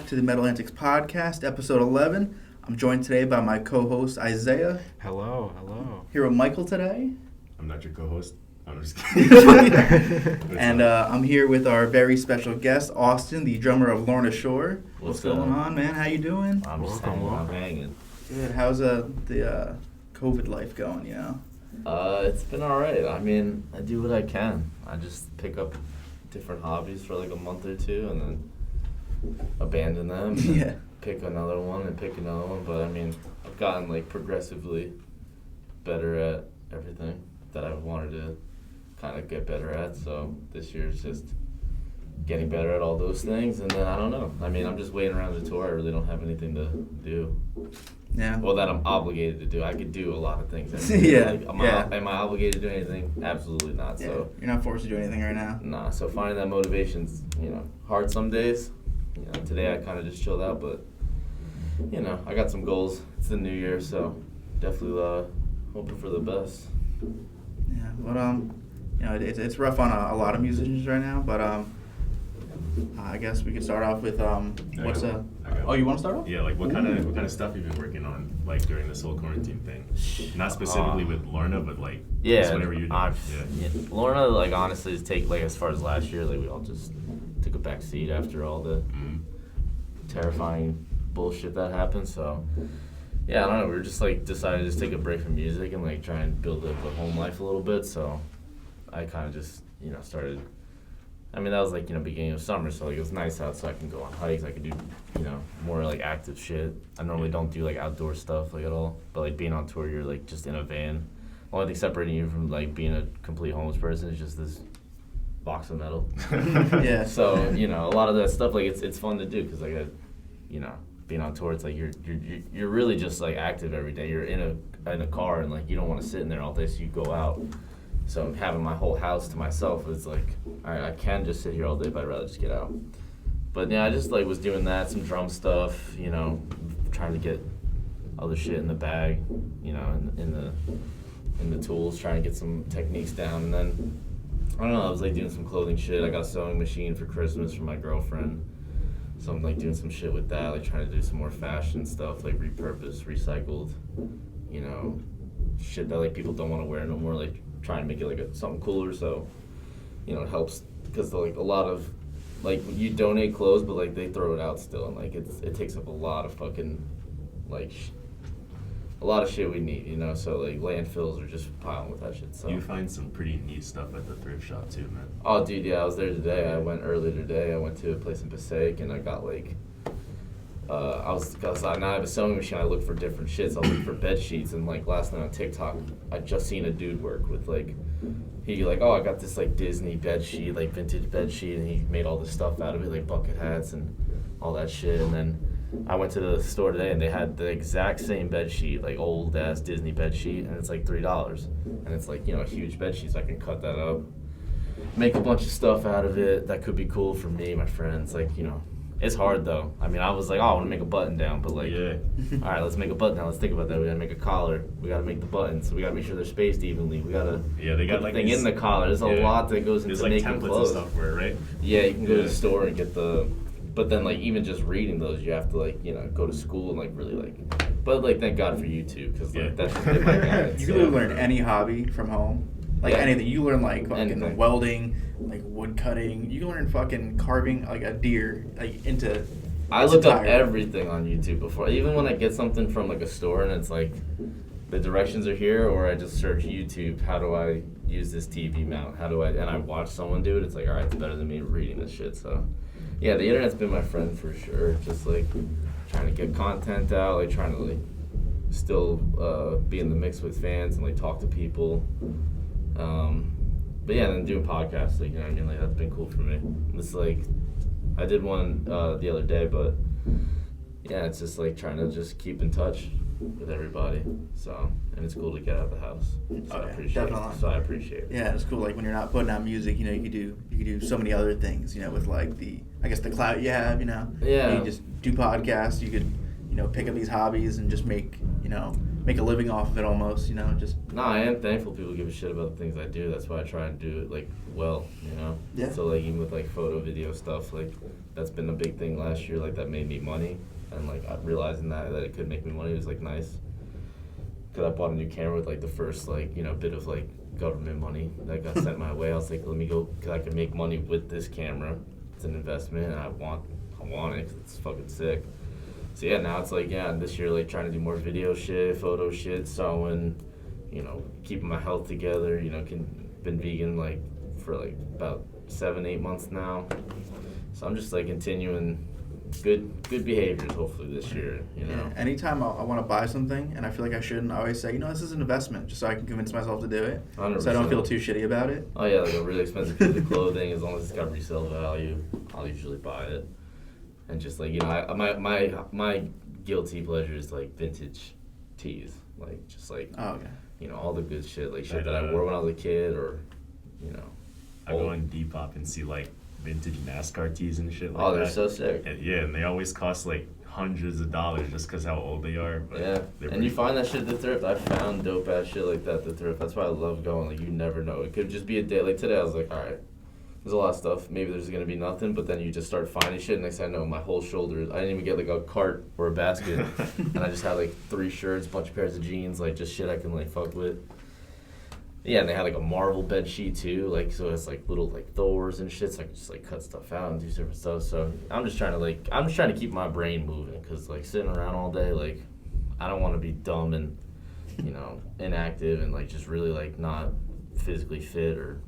to the Antics podcast, episode 11. I'm joined today by my co-host, Isaiah. Hello. Here with Michael today. I'm not your co-host. I'm just kidding. And I'm here with our very special guest, Austin, the drummer of Lorna Shore. What's going on, man? How you doing? I'm just hanging. Good. How's the COVID life going, It's been alright. I mean, I do what I can. I just pick up different hobbies for like a month or two and then abandon them. Yeah. Pick another one and pick another one. But I mean, I've gotten like progressively better at everything that I wanted to kind of get better at. So this year is just getting better at all those things. And then I don't know. I mean, I'm just waiting around the tour. I really don't have anything to do. Yeah. Well, that I'm obligated to do. I could do a lot of things. Yeah. Like, am I obligated to do anything? Absolutely not. Yeah. So You're not forced to do anything right now? nah. So finding that motivation's, hard some days. Today I kind of just chilled out, but, I got some goals. It's the new year, so definitely hoping for the best. Yeah. But, it's rough on a lot of musicians right now, but, I guess we could start off with, you want to start off? Yeah, like what kind of stuff you've been working on, like during this whole quarantine thing? Not specifically with Lorna, but like just whatever you do. Lorna, like honestly, as far as last year, like we all just took a back seat after all the terrifying bullshit that happened. So yeah, I don't know. We were just like decided to just take a break from music and like try and build up a home life a little bit. So I kind of just started. I mean, that was like, beginning of summer, so like it was nice out, so I can go on hikes. I could do, more like active shit. I normally don't do like outdoor stuff like at all, but like being on tour, you're like just in a van. The only thing separating you from like being a complete homeless person is just this box of metal. Yeah. So, a lot of that stuff, like it's fun to do because like, being on tour, it's like you're really just like active every day. You're in a car and like you don't want to sit in there all day, so you go out. So having my whole house to myself is like, all right, I can just sit here all day, but I'd rather just get out. But yeah, I just like was doing that, some drum stuff, trying to get other shit in the bag, in the tools, trying to get some techniques down. And then, I don't know, I was like doing some clothing shit. I got a sewing machine for Christmas from my girlfriend. So I'm like doing some shit with that, like trying to do some more fashion stuff, like repurposed, recycled, shit that like people don't want to wear no more, like trying to make it like something cooler. So it helps because like a lot of like you donate clothes, but like they throw it out still, and like it takes up a lot of fucking like a lot of shit we need, so like landfills are just piling with that shit. So you find some pretty neat stuff at the thrift shop too, man. Oh dude, yeah, I was there today. I went earlier today. I went to a place in Passaic and I got like because now I have a sewing machine, I look for different shits. I look for bed sheets, and like last night on TikTok, I just seen a dude work with like, he like, oh, I got this like Disney bed sheet, like vintage bed sheet, and he made all this stuff out of it, like bucket hats and all that shit. And then I went to the store today, and they had the exact same bed sheet, like old ass Disney bed sheet, and it's like $3, and it's like a huge bed sheet, so I can cut that up, make a bunch of stuff out of it that could be cool for me, my friends, like It's hard though. I mean, I was like, oh, I want to make a button down, but like, all right, let's make a button down. Let's think about that. We gotta make a collar. We gotta make the buttons. So we gotta make sure they're spaced evenly. We gotta they got put like the thing in the collar. There's a lot that goes into like making templates clothes. and stuff for it, right? Yeah, you can go to the store and get but then like even just reading those, you have to like go to school and like really like. But like, thank God for YouTube because like that's just been my guidance. You can really learn any hobby from home. Like anything. You learn like fucking welding, like wood cutting. You can learn fucking carving like a deer like into. I look up everything on YouTube before. Even when I get something from like a store and it's like the directions are here, or I just search YouTube, how do I use this TV mount? And I watch someone do it, it's like, all right, it's better than me reading this shit. So yeah, the internet's been my friend for sure. Just like trying to get content out, like trying to like still be in the mix with fans and like talk to people. But yeah, and then doing podcasts, like, like that's been cool for me. It's like, I did one the other day, but yeah, it's just like trying to just keep in touch with everybody. So, and it's cool to get out of the house. So I appreciate it. Yeah, it's cool. Like when you're not putting out music, you could do so many other things. With like the clout you have. Yeah. You just do podcasts. You could pick up these hobbies and just make make a living off of it almost, just. No, I am thankful people give a shit about the things I do. That's why I try and do it like well, Yeah. So like even with like photo, video stuff, like that's been a big thing last year. Like that made me money, and like realizing that it could make me money was like nice. Cause I bought a new camera with like the first like bit of like government money that got sent my way. I was like, let me go, cause I can make money with this camera. It's an investment, and I want it. Cause it's fucking sick. So yeah, now it's like this year like trying to do more video shit, photo shit, sewing, keeping my health together. Been vegan like for like about 7-8 months now. So I'm just like continuing good behaviors hopefully this year. Yeah. Anytime I want to buy something and I feel like I shouldn't, I always say, this is an investment, just so I can convince myself to do it. 100%. So I don't feel too shitty about it. Oh yeah, like a really expensive piece of clothing, as long as it's got resale value, I'll usually buy it. And just like my guilty pleasure is like vintage tees, like just like oh, okay. All the good shit, like shit that I wore when I was a kid, or I go on Depop and see like vintage NASCAR tees and shit like that. Oh, they're so sick. And they always cost like hundreds of dollars just because how old they are. But yeah, and you find that shit at the thrift. I found dope ass shit like that at the thrift. That's why I love going. Like you never know. It could just be a day. Like today, I was like, all right, there's a lot of stuff. Maybe there's gonna be nothing, but then you just start finding shit. And next thing I know, my whole shoulder. I didn't even get like a cart or a basket, and I just had like 3 shirts, bunch of pairs of jeans, like just shit I can like fuck with. Yeah, and they had like a Marvel bed sheet too, like so it's like little like Thors and shit. So I can just like cut stuff out and do different stuff. So I'm just trying to keep my brain moving, because like sitting around all day, like I don't want to be dumb and inactive and like just really like not physically fit or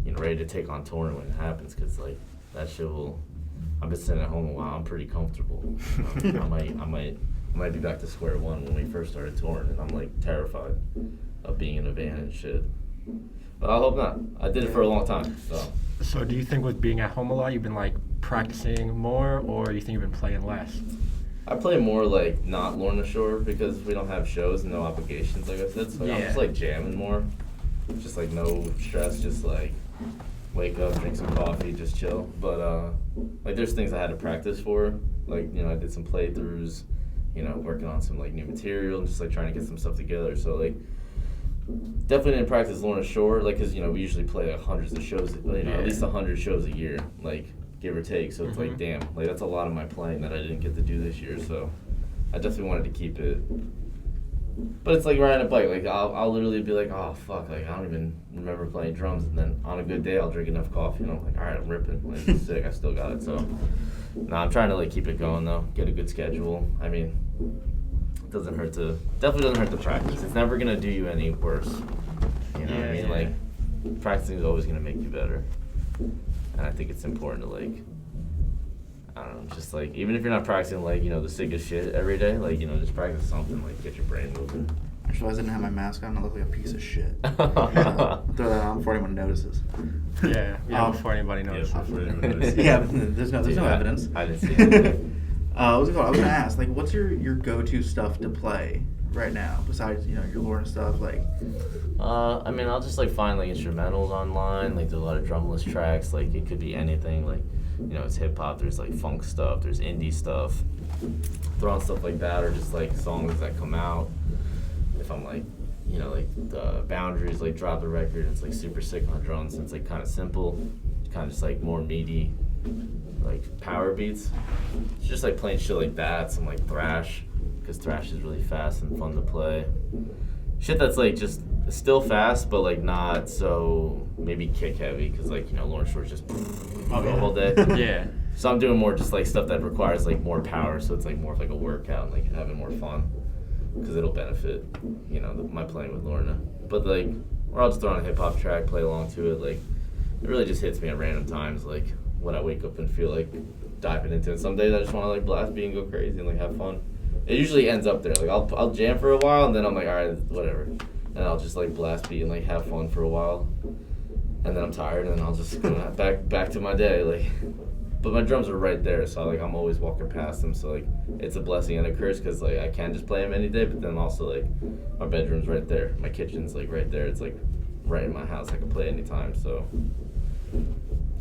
ready to take on touring when it happens, because like that shit will. I've been sitting at home a while. I'm pretty comfortable. I might be back to square one when we first started touring, and I'm like terrified of being in a van and shit. But I hope not. I did it for a long time, so. So do you think with being at home a lot, you've been like practicing more, or do you think you've been playing less? I play more like not Lorna Shore, because we don't have shows and no obligations, like I said. So I'm just like jamming more. Just like no stress, just like wake up, drink some coffee, just chill. But like there's things I had to practice for. Like, I did some playthroughs, working on some like new material and just like trying to get some stuff together. So like definitely didn't practice Lorna Shore, like, because we usually play like hundreds of shows, at least 100 shows a year, like give or take. So it's like, damn, like that's a lot of my playing that I didn't get to do this year. So I definitely wanted to keep it. But it's like riding a bike. Like I'll literally be like, oh fuck, like I don't even remember playing drums, and then on a good day I'll drink enough coffee and I'm like, all right, I'm ripping. Like it's sick, I still got it. So I'm trying to like keep it going though, get a good schedule. I mean, definitely doesn't hurt to practice. It's never gonna do you any worse. What I mean? Like practicing is always gonna make you better. And I think it's important to like, I don't know, just like, even if you're not practicing like, the sickest shit every day, like, just practice something, like get your brain moving. I just realized I didn't have my mask on. I look like a piece of shit. Throw that on before anyone notices. Before anybody knows. Yeah, but there's no evidence. I didn't see it. What's it called? I was gonna ask, like, what's your go-to stuff to play right now besides your Lorna stuff? Like, I mean, I'll just like find like instrumentals online. Like, there's a lot of drumless tracks. Like, it could be anything. Like, it's hip hop. There's like funk stuff. There's indie stuff. Throw on stuff like that, or just like songs that come out. If I'm like, like the Boundaries, like drop the record. It's like super sick on drums. It's like kind of simple, kind of just like more meaty, like power beats. It's just like playing shit like that. Some like thrash, because thrash is really fast and fun to play. Shit that's like just still fast, but like not so maybe kick heavy, because like Lorna Shore's just the whole day. Yeah. So I'm doing more just like stuff that requires like more power, so it's like more of like a workout and like having more fun, because it'll benefit my playing with Lorna. But like, or I'll just throw on a hip hop track, play along to it. Like, it really just hits me at random times, like when I wake up and feel like diving into it. Some days I just want to like blast beat and go crazy and like have fun. It usually ends up there. Like I'll jam for a while, and then I'm like, all right, whatever. And I'll just like blast beat and like have fun for a while. And then I'm tired, and then I'll just go back to my day. Like, but my drums are right there, so like I'm always walking past them. So like it's a blessing and a curse, because like I can just play them any day, but then also like my bedroom's right there, my kitchen's like right there. It's like right in my house. I can play anytime. So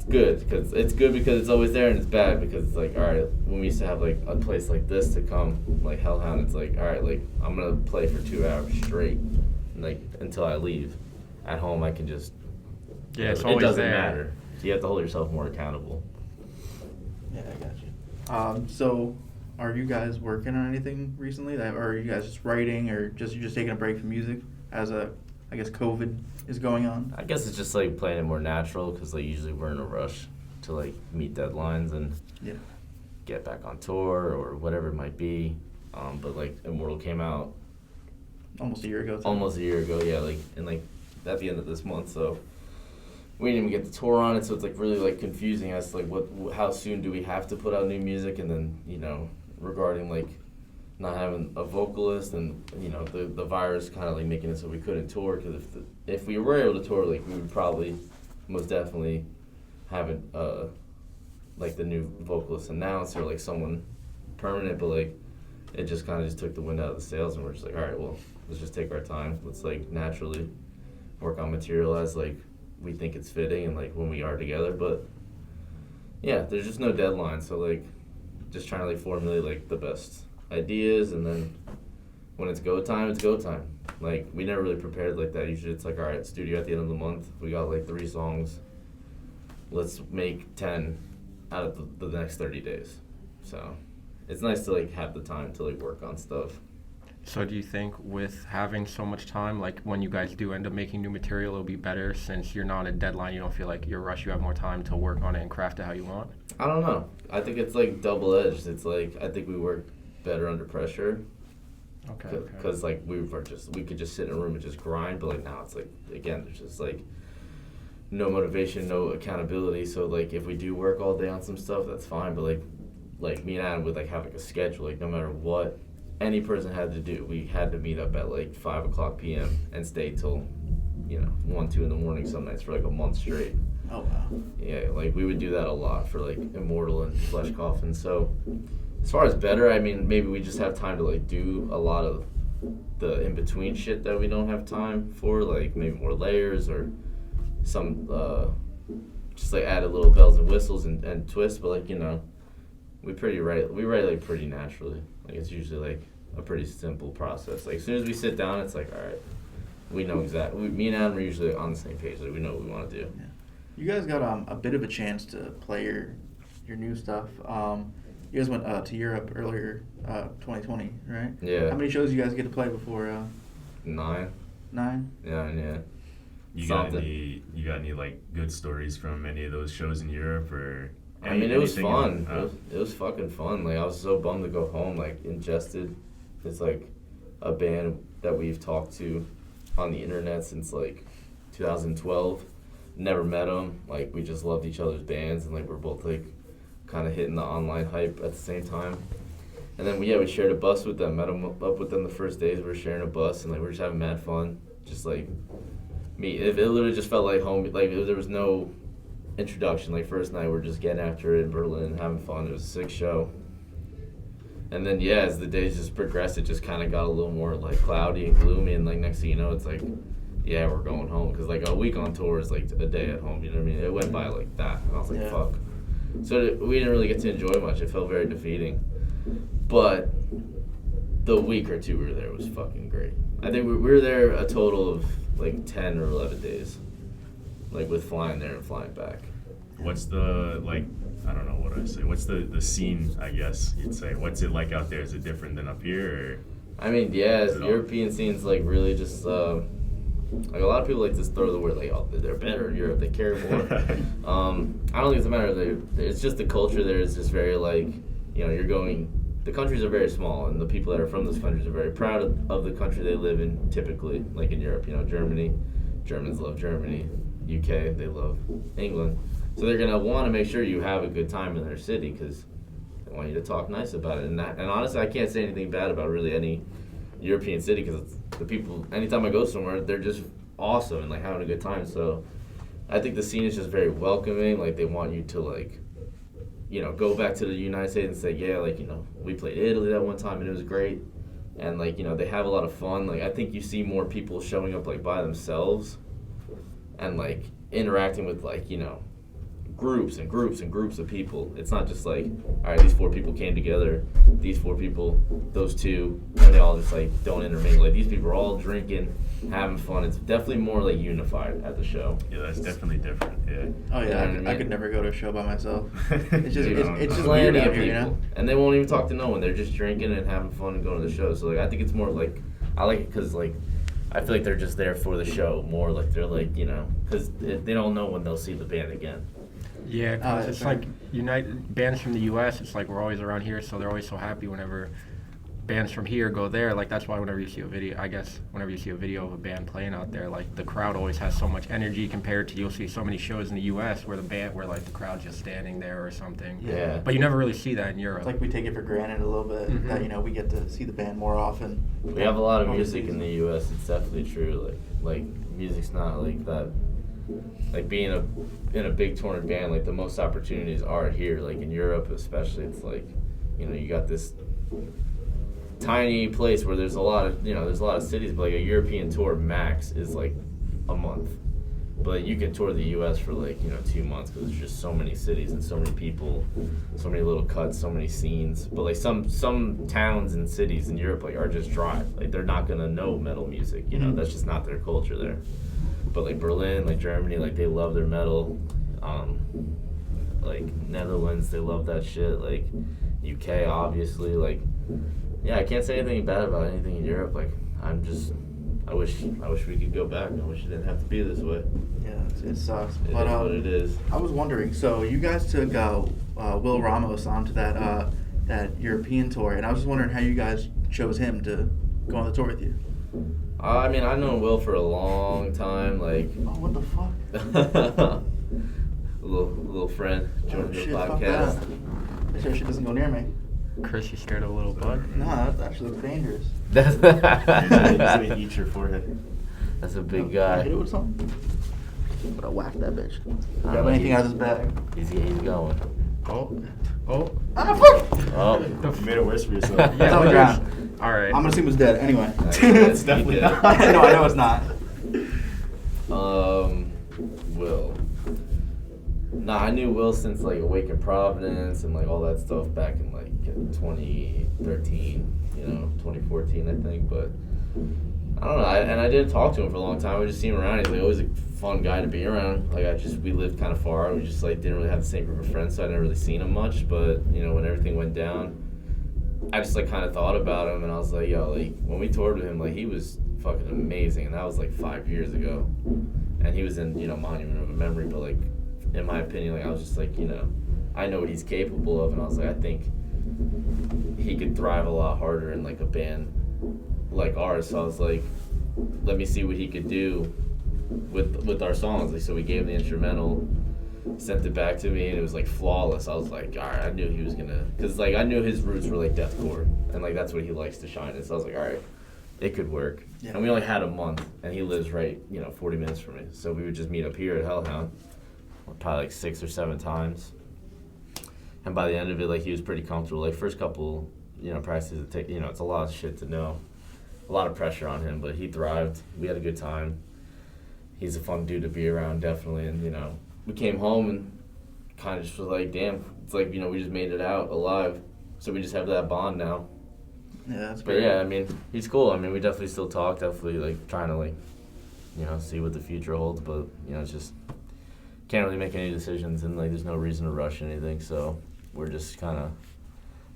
it's good because it's always there, and it's bad because it's like, all right, when we used to have like a place like this to come, like Hellhound, it's like, all right, like I'm gonna play for 2 hours straight, like until I leave. At home, I can just it's it always doesn't there. matter. So you have to hold yourself more accountable. Yeah, I got you. So, are you guys working on anything recently? Or are you guys just writing, or you're just taking a break from music as I guess COVID is going on? I guess it's just like playing it more natural because like usually we're in a rush to like meet deadlines and get back on tour or whatever it might be. But like Immortal came out almost a year ago. Yeah, like and like at the end of this month, so we didn't even get the tour on it, so it's like really like confusing as to like how soon do we have to put out new music, and then regarding like not having a vocalist and the virus kind of like making it so we couldn't tour, because if we were able to tour, like we would probably most definitely have it like the new vocalist announced or like someone permanent, but like it just kind of just took the wind out of the sails, and we're just like, all right, well, let's just take our time, let's like naturally work on material as like we think it's fitting and like when we are together. But yeah, there's just no deadline, so like just trying to like formulate like the best ideas, and then when it's go time, it's go time. Like we never really prepared like that. Usually it's like, all right, studio at the end of the month, we got like 3 songs, let's make 10 out of the next 30 days. So it's nice to like have the time to like work on stuff. So do you think with having so much time, like when you guys do end up making new material, it'll be better since you're not on a deadline, you don't feel like you're rushed, you have more time to work on it and craft it how you want? I don't know. I think it's like double-edged. It's like I think we work better under pressure. Okay. Because like we could just sit in a room and just grind, but like now it's like, again, there's just like no motivation, no accountability. So like if we do work all day on some stuff, that's fine. But like me and Adam would like have like a schedule, like no matter what any person had to do, we had to meet up at like 5:00 p.m. and stay till 1, 2 in the morning some nights for like a month straight. Oh wow. Yeah, like we would do that a lot for like Immortal and Flesh Coffin. So as far as better, I mean, maybe we just have time to like do a lot of the in between shit that we don't have time for, like maybe more layers or some just like added little bells and whistles and twists. But like we write like pretty naturally. Like it's usually like a pretty simple process. Like as soon as we sit down, it's like, all right, we know exactly. Me and Adam are usually on the same page. Like we know what we want to do. Yeah. You guys got a bit of a chance to play your new stuff. You guys went to Europe earlier, 2020, right? Yeah. How many shows you guys get to play before? 9. 9? Yeah. You got any like good stories from any of those shows in Europe or? I mean, it was fun. It was fucking fun. Like I was so bummed to go home. Like Ingested is like a band that we've talked to on the internet since like 2012. Never met them. Like we just loved each other's bands, and like we're both like kind of hitting the online hype at the same time. And then we shared a bus with them. Met them up with them the first days. We were sharing a bus, and like we were just having mad fun. Just like it literally just felt like home. Like there was no introduction. Like first night we're just getting after it in Berlin, having fun. It was a sick show. And then as the days just progressed, it just kind of got a little more like cloudy and gloomy, and like next thing you know, it's like, yeah, we're going home, because like a week on tour is like a day at home, you know what I mean? It went by like that, and I was like, fuck. So we didn't really get to enjoy much. It felt very defeating. But the week or 2 we were there was fucking great. I think we were there a total of like 10 or 11 days, like with flying there and flying back. What's the, like, I don't know what I say, what's the scene, I guess you'd say? What's it like out there? Is it different than up here? Or? I mean, the European scene's like really just, like a lot of people like to throw the word like, oh, they're better in Europe, they care more. I don't think it's a matter of it's just the culture there is just very like, the countries are very small, and the people that are from those countries are very proud of the country they live in, typically, like in Europe, Germany. Germans love Germany. UK, they love England. So they're going to want to make sure you have a good time in their city, because they want you to talk nice about it. And honestly, I can't say anything bad about really any European city, because the people, anytime I go somewhere, they're just awesome and like having a good time. So I think the scene is just very welcoming. Like they want you to like, go back to the United States and say, yeah, like, we played Italy that one time and it was great. And like, they have a lot of fun. Like I think you see more people showing up like by themselves and like interacting with like, groups and groups and groups of people. It's not just like, all right, these 4 people came together, these 4 people, those 2, and they all just like don't intermingle. Like these people are all drinking, having fun. It's definitely more like unified at the show. Yeah, that's definitely different. Yeah. Oh yeah, You know what I mean? I could never go to a show by myself. It's just it's just Plenty weird out of here, you people. know. And they won't even talk to no one. They're just drinking and having fun and going to the show. So like I think it's more like, I like it because like I feel like they're just there for the show more. Like they're like, you know, because they don't know when they'll see the band again. Yeah, 'cause that's it's right. like United bands from the U.S. It's like we're always around here, so they're always so happy whenever bands from here go there. Like that's why whenever you see a video, I guess whenever you see a video of a band playing out there, like the crowd always has so much energy compared to you'll see so many shows in the U.S. where like the crowd's just standing there or something. Yeah. But you never really see that in Europe. It's like we take it for granted a little bit Mhm. that, you know, we get to see the band more often. We have a lot of Overseas. music in the U.S. It's definitely true. Like music's not like that. Like being in a big touring band, like the most opportunities are here. Like in Europe, especially, it's like, you know, you got this tiny place where there's a lot of cities, but like a European tour max is like a month. But you can tour the U.S. for like, you know, 2 months because there's just so many cities and so many people, so many little cuts, so many scenes. But like some towns and cities in Europe like are just dry. Like they're not gonna know metal music. You know, Mhm. that's just not their culture there. But like Berlin, like Germany, like they love their metal. Like Netherlands, they love that shit. Like UK, obviously. Like yeah, I can't say anything bad about anything in Europe. Like I wish we could go back. I wish it didn't have to be this way. Yeah, it sucks. It But is what it is. I was wondering, so you guys took Will Ramos onto that European tour, and I was just wondering how you guys chose him to go on the tour with you. I mean, I've known Will for a long time. Like Oh, what the fuck? little friend joined Oh, the shit, fuck podcast. that. Make sure she doesn't go near me. Chris, you scared of a little bug? No, that actually looks dangerous. That's He's gonna eat your forehead. That's a big Can I guy. hit it with something? I'm gonna whack that bitch. I Grab know anything he's- out of this bag. He's going. Oh. Ah, fuck! Oh. You made it worse for yourself. It's on the what ground. is- All right. I'm gonna assume it's dead anyway. It's definitely not. No, I know it's not. Will. Nah, I knew Will since like Awaken Providence and like all that stuff back in like 2013, you know, 2014 I think, but I don't know, I didn't talk to him for a long time. I just seen him around. He's like always a fun guy to be around. Like we lived kind of far. We just like didn't really have the same group of friends, so I never really seen him much. But you know, when everything went down, I just like kind of thought about him, and I was like, yo, like when we toured with him, like he was fucking amazing, and that was like 5 years ago. And he was in, you know, Monument of a Memory, but like in my opinion, like I was just like, you know, I know what he's capable of, and I was like, I think he could thrive a lot harder in like a band like ours. So I was like, let me see what he could do with our songs. Like, so we gave him the instrumental, sent it back to me, and it was like flawless. I was like, all right, I knew he was gonna, cause like I knew his roots were like deathcore, and like that's what he likes to shine in. So I was like, all right, it could work. Yeah. And we only had a month, and he lives right, you know, 40 minutes from me. So we would just meet up here at Hellhound, probably like 6 or 7 times. And by the end of it, like he was pretty comfortable. Like first couple, you know, practices, you know, it's a lot of shit to know, a lot of pressure on him, but he thrived. We had a good time. He's a fun dude to be around, definitely. And you know, we came home and kind of just was like, damn, it's like, you know, we just made it out alive. So we just have that bond now. Yeah, that's But great. yeah, I mean, he's cool. I mean, we definitely still talk, definitely like trying to like, you know, see what the future holds. But you know, it's just can't really make any decisions, and like there's no reason to rush anything. So we're just kind of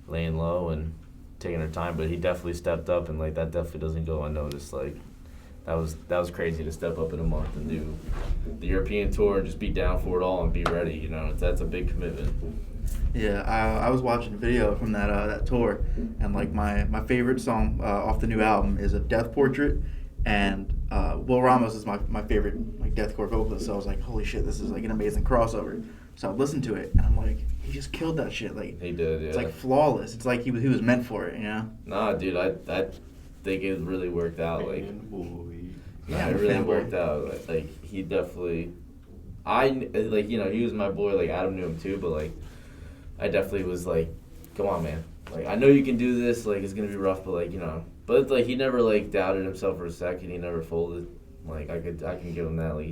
laying low and taking our time. But he definitely stepped up, and like that definitely doesn't go unnoticed. Like that was crazy to step up in a month and do the European tour and just be down for it all and be ready. You know, that's a big commitment. Yeah, I was watching a video from that tour, and like my favorite song off the new album is a Death Portrait, and Will Ramos is my favorite like deathcore vocalist. So I was like, holy shit, this is like an amazing crossover. So I listened to it, and I'm like, he just killed that shit. Like He did, yeah. it's like flawless. It's like he was meant for it, you know? Nah, dude, I think it really worked out. Like, Yeah, it really fanboy. worked out. Like he definitely, like, you know, he was my boy. Like Adam knew him too, but like, I definitely was like, come on, man. Like I know you can do this. Like it's gonna be rough, but like, you know, but like he never like doubted himself for a second. He never folded. Like I can give him that. Like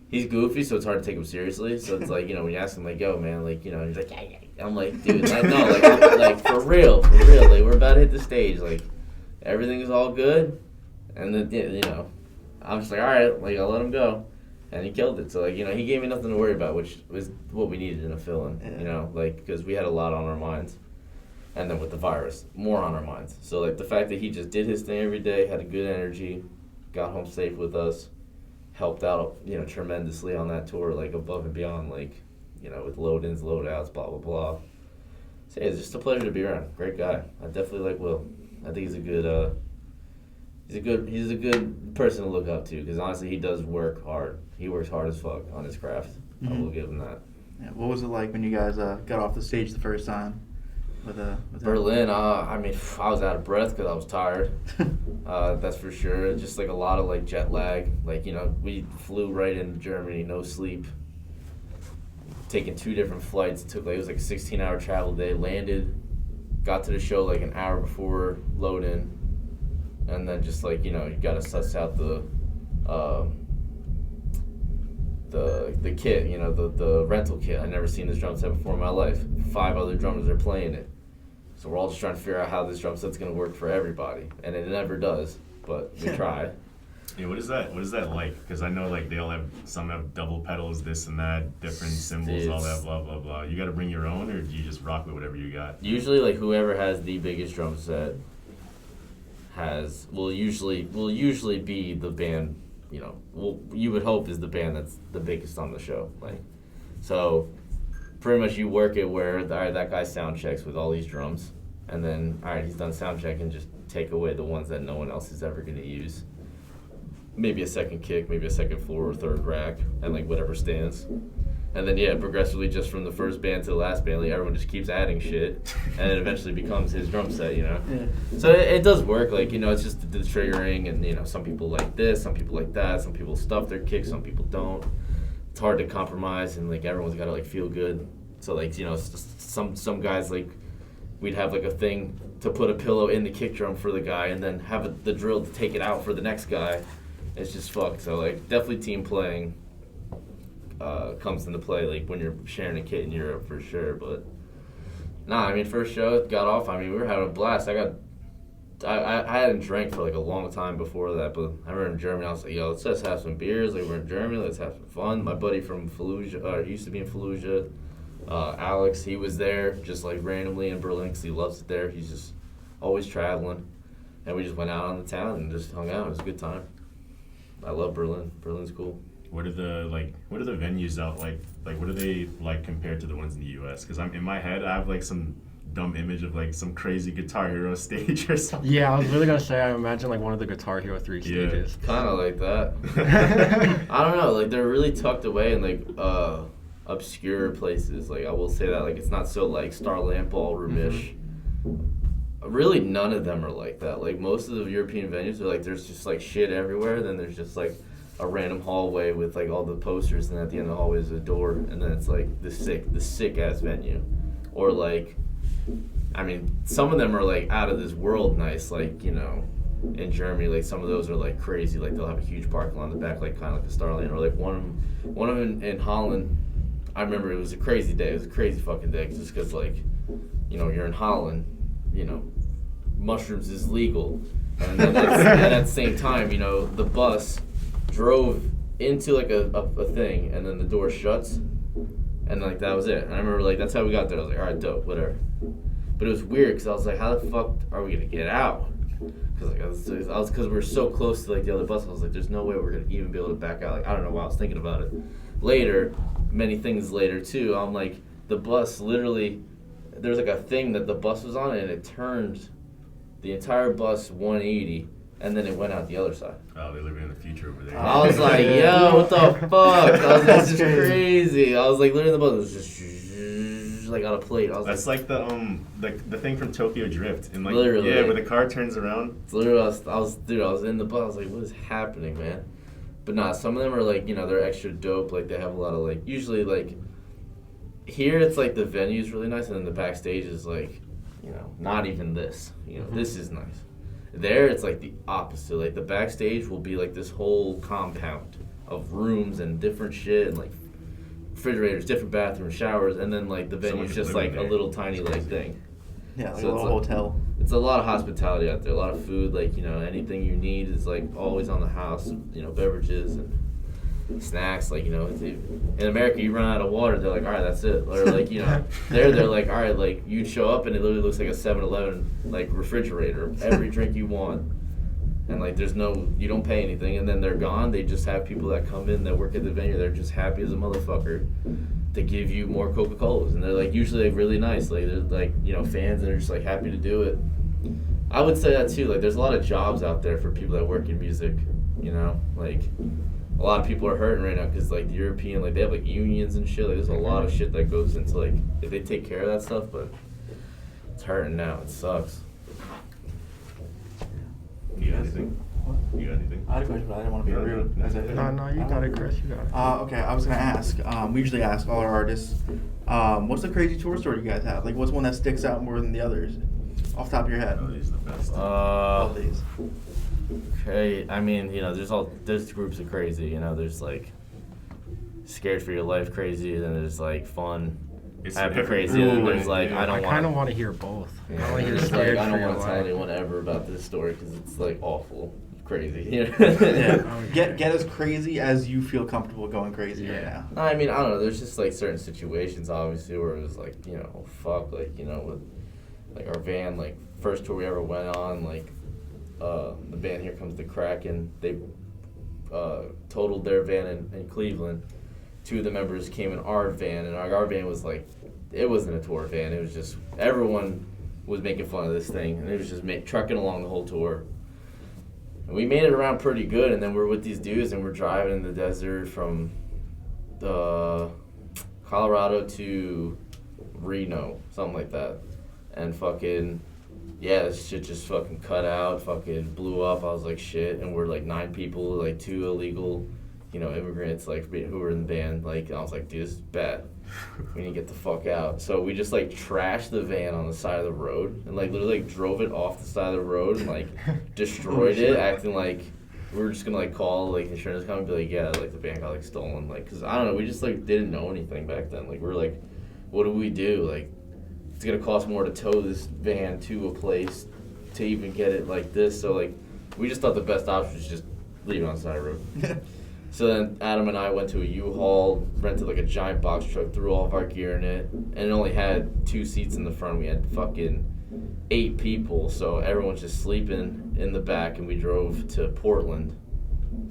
he's goofy, so it's hard to take him seriously. So it's like, when you ask him, like, yo, man, like, he's like, yeah. I'm like, dude, no, like for real. Like, we're about to hit the stage. Like, everything is all good. And then, I'm just like, all right, like, I'll let him go. And he killed it. So, like, he gave me nothing to worry about, which was what we needed in a fill-in, like, because we had a lot on our minds. And then with the virus, more on our minds. So, like, the fact that he just did his thing every day, had a good energy, got home safe with us, helped out, tremendously on that tour, like, above and beyond, like, with load-ins, load-outs, blah, blah, blah. So, yeah, it's just a pleasure to be around. Great guy. I definitely like Will. I think he's a good person to look up to, because honestly, he does work hard. He works hard as fuck on his craft. I will give him that. Yeah, what was it like when you guys got off the stage the first time? With Berlin, I was out of breath because I was tired. That's for sure. Just like a lot of like jet lag. Like, we flew right into Germany, no sleep. Taking 2 different flights. It was like a 16-hour travel day. Landed, got to the show like an hour before load in, and then just like, you gotta suss out the kit, the rental kit. I'd never seen this drum set before in my life. 5 other drummers are playing it. So we're all just trying to figure out how this drum set's going to work for everybody. And it never does, but we try. Yeah, what is that like? Because I know, like, some have double pedals, this and that, different cymbals, all that, blah, blah, blah. You got to bring your own, or do you just rock with whatever you got? Usually, like, whoever has the biggest drum set will usually be the band, you would hope is the band that's the biggest on the show. Like, so pretty much you work it where, all right, that guy sound checks with all these drums, and then, all right, he's done sound check, and just take away the ones that no one else is ever going to use. Maybe a second kick, maybe a second floor or third rack, and like whatever stands. And then, progressively, just from the first band to the last band, like, everyone just keeps adding shit, and it eventually becomes his drum set, Yeah. So it does work, like, it's just the triggering, and, some people like this, some people like that, some people stuff their kicks, some people don't. It's hard to compromise, and, like, everyone's got to, like, feel good. So, like, some guys, like, we'd have, like, a thing to put a pillow in the kick drum for the guy, and then have the drill to take it out for the next guy. It's just fucked. So, like, definitely team playing comes into play, like, when you're sharing a kit in Europe, for sure. But first show, got off, we were having a blast. I hadn't drank for, like, a long time before that, but I remember in Germany, I was like, yo, let's just have some beers. Like, we're in Germany, let's have some fun. My buddy from Fallujah, used to be in Fallujah, Alex, he was there just, like, randomly in Berlin because he loves it there. He's just always traveling. And we just went out on the town and just hung out. It was a good time. I love Berlin. Berlin's cool. What are the venues out like? Like, what are they like compared to the ones in the U.S.? Because in my head, I have like some dumb image of like some crazy Guitar Hero stage or something. Yeah, I was really gonna say I imagine like one of the Guitar Hero 3 stages. Kind of like that. I don't know. Like, they're really tucked away in like obscure places. Like, I will say that. Like, it's not so like Starland Ballroom-ish. Really, none of them are like that. Like, most of the European venues are like, there's just like shit everywhere. Then there's just like a random hallway with like all the posters, and at the end of the hallway is a door, and then it's like the sick ass venue. Or like, some of them are like out of this world nice. Like, in Germany, like some of those are like crazy. Like, they'll have a huge parking lot in the back, like kind of like a Starland. Or like one of them in Holland. I remember it was a crazy day. It was a crazy fucking day, just because like, you're in Holland. Mushrooms is legal, and then at the same time, the bus drove into like a thing, and then the door shuts, and like that was it. And I remember like that's how we got there. I was like, all right, dope, whatever. But it was weird because I was like, how the fuck are we gonna get out? Because we were so close to like the other bus. I was like, there's no way we're gonna even be able to back out. Like, I don't know why I was thinking about it. Later, many things later too. I'm like, the bus literally. There's like a thing that the bus was on, and it turned the entire bus 180, and then it went out the other side. Oh, they're living in the future over there. I was like, yo, what the fuck? I was like, this is crazy. I was like, literally the bus was just like on a plate. I was That's like the thing from Tokyo Drift, and like literally, where the car turns around. It's literally, I was in the bus. I was like, what is happening, man? But nah, some of them are like, they're extra dope. Like, they have a lot of like, usually like. Here it's like the venue's really nice, and then the backstage is like, not even this. This is nice. There it's like the opposite. Like, the backstage will be like this whole compound of rooms and different shit and like refrigerators, different bathrooms, showers, and then like the venue's just like a little tiny like thing. Yeah, like So a it's little like- hotel. It's a lot of hospitality out there, a lot of food, like, you know, anything you need is like always on the house, you know, beverages and snacks, like, you know, in America you run out of water, they're like, all right, that's it. Or like, you know, they're like, all right, like you show up and it literally looks like a 7-Eleven like refrigerator, every drink you want. And like there's no, you don't pay anything, and then they're gone. They just have people that come in that work at the venue, they're just happy as a motherfucker. They give you more Coca-Colas, and they're like usually like, really nice. Like they're like, you know, fans, and they're just like happy to do it. I would say that too. Like there's a lot of jobs out there for people that work in music. You know, like a lot of people are hurting right now because like the European, like they have like unions and shit. Like there's a lot of shit that goes into like if they take care of that stuff, but it's hurting now. It sucks. You got anything? You got anything? I had a question, but I didn't want to be No, rude. no, I said- No, you got it, Chris. You got it. Okay, I was gonna ask. We usually ask all our artists, what's the crazy tour story you guys have? Like, what's one that sticks out more than the others, off the top of your head? Oh, these are the best. Love these. Okay, I mean, you know, there's groups of crazy. You know, there's like scared for your life crazy, and then there's like fun, It's happy every crazy, and then group, there's like yeah. I don't I kind of want. want to hear both. Yeah, I want to hear it's scared like, I for don't your want to tell life. anyone ever about this story because it's like awful, crazy. You know? Yeah. Oh, Get as crazy as you feel comfortable going crazy right Yeah. now. I mean, I don't know. There's just like certain situations, obviously, where it was like, you know, fuck, like, you know, with like our van, like first tour we ever went on, like the band Here Comes the Kraken, they totaled their van in Cleveland. 2 of the members came in our van, and our van was like, it wasn't a tour van. It was just everyone was making fun of this thing, and it was just trucking along the whole tour. And we made it around pretty good, and then we're with these dudes, and we're driving in the desert from Colorado to Reno, something like that. And fucking, yeah, this shit just fucking cut out, fucking blew up. I was like, shit. And we're like 9 people, like 2 illegal, you know, immigrants, like, who were in the band. Like, I was like, dude, this is bad. We need to get the fuck out. So we just like trashed the van on the side of the road and like literally like drove it off the side of the road and like destroyed it, acting like we were just gonna like call like insurance company and be like, yeah, like the van got like stolen. Like, cause I don't know, we just like didn't know anything back then. Like we're like, what do we do? Like, it's gonna cost more to tow this van to a place to even get it like this. So like, we just thought the best option was just leave it on the side of the road. So then Adam and I went to a U-Haul, rented like a giant box truck, threw all of our gear in it, and it only had 2 seats in the front. We had fucking 8 people, so everyone's just sleeping in the back, and we drove to Portland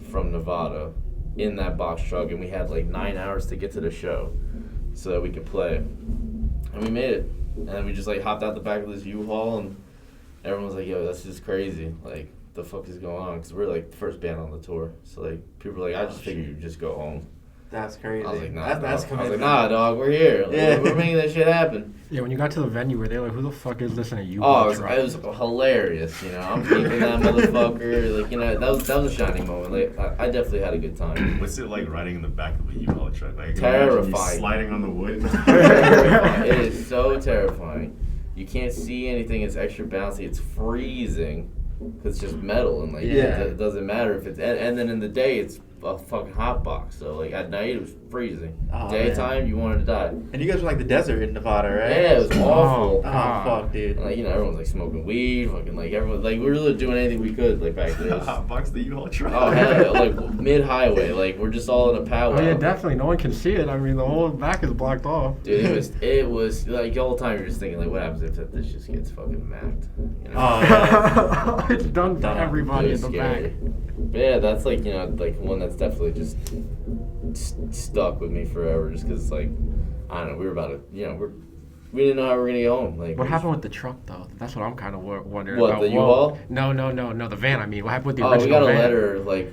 from Nevada in that box truck, and we had like 9 hours to get to the show so that we could play. And we made it. And then we just like hopped out the back of this U-Haul, and everyone was like, yo, that's just crazy. Like, the fuck is going on? Because we're like the first band on the tour. So like people were like, I just figured you'd just go home. That's crazy. I was like, nah, that's dog. I was commitment. like, nah, dog, we're here. Like, Yeah. we're making this shit happen. Yeah, when you got to the venue, were they like, who the fuck is this in a Oh, U-Haul it truck? was hilarious. You know, I'm keeping that motherfucker. Like, you know, that was a shining moment. Like, I definitely had a good time. What's it like riding in the back of a U-Haul truck? Like, Terrifying. imagine you sliding on the wood. Terrifying. It is so terrifying. You can't see anything. It's extra bouncy. It's freezing. Cause it's just metal and like Yeah. it doesn't matter if it's and then in the day it's a fucking hot box. So like at night it was freezing. Oh, Daytime you wanted to die. And you guys were like the desert in Nevada, right? Yeah, it was awful. Oh, fuck, dude. And, like, you know, everyone's like smoking weed, fucking like everyone like we were really doing anything we could like back there. It was- Hotbox the U-Haul truck. Oh hell yeah, like mid highway, like we're just all in a powwow. Oh yeah, definitely. No one can see it. I mean, the whole back is blocked off. Dude, it was like the whole time you're just thinking like, what happens if this just gets fucking macked? You know? Oh, yeah. It's done to Done. everybody It in was the scary. back. But yeah, that's like, you know, like one that's definitely just stuck with me forever just because, like, I don't know, we were about to, you know, we didn't know how we were going to get home. Like, What happened with the truck though? That's what I'm kind of wondering What, about. the Whoa. U-Haul? No, the van. I mean, what happened with the Oh, original we got a van? letter, like,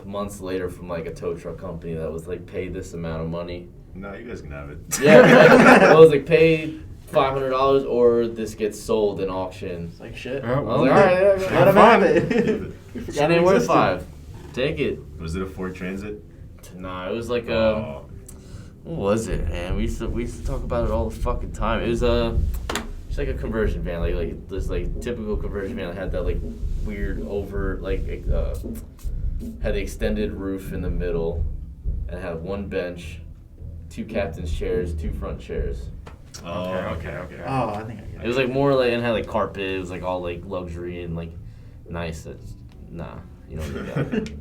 months later from, like, a tow truck company that was, like, pay this amount of money. No, you guys can have it. Yeah, like, it was, like, pay $500 or this gets sold in auction. It's like shit. Oh, I was well, like, all right, yeah, Let him have it. We Shit forgot ain't it worth existed. 5. Take it. Was it a Ford Transit? Nah, it was like Oh. what was it, man? We used to talk about it all the fucking time. It was just like a conversion van, like this like typical conversion van that had that like weird over like had the extended roof in the middle, and had one bench, 2 captain's chairs, 2 front chairs. Oh, Okay. Oh, I think I get It was like more like, and had like carpet. It was like all like luxury and like nice. Nah, you don't need that. You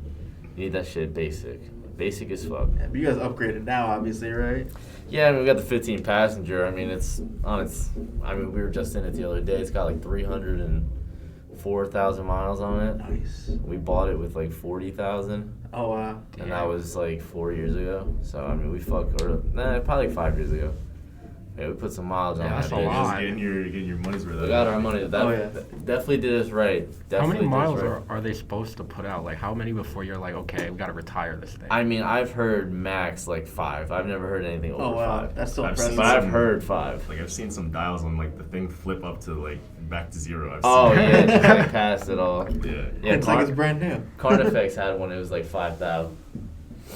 need that shit basic. Basic as fuck. Yeah, but you guys upgraded now, obviously, right? Yeah, I mean, we got the 15 passenger. I mean, it's on its. I mean, we were just in it the other day. It's got like 304,000 miles on it. Nice. We bought it with like 40,000, Oh, wow. and that was like 4 years ago. So I mean, we probably 5 years ago. Yeah, we put some miles on Yeah, that. that's a bitch. lot. Getting your money's worth. We got our money. That Oh, yeah. definitely did us right. How many Definitely did us miles right. are they supposed to put out? Like, how many before you're like, okay, we got to retire this thing? I mean, I've heard max like 5. I've never heard anything over Oh, wow. 5. That's still I've impressive. seen But I've some- heard 5. Like I've seen some dials on like the thing flip up to like back to 0. I've Oh seen yeah, just like past it all. Yeah, Yeah, It's like it's brand new. Carnifex had one. It was like 5,000,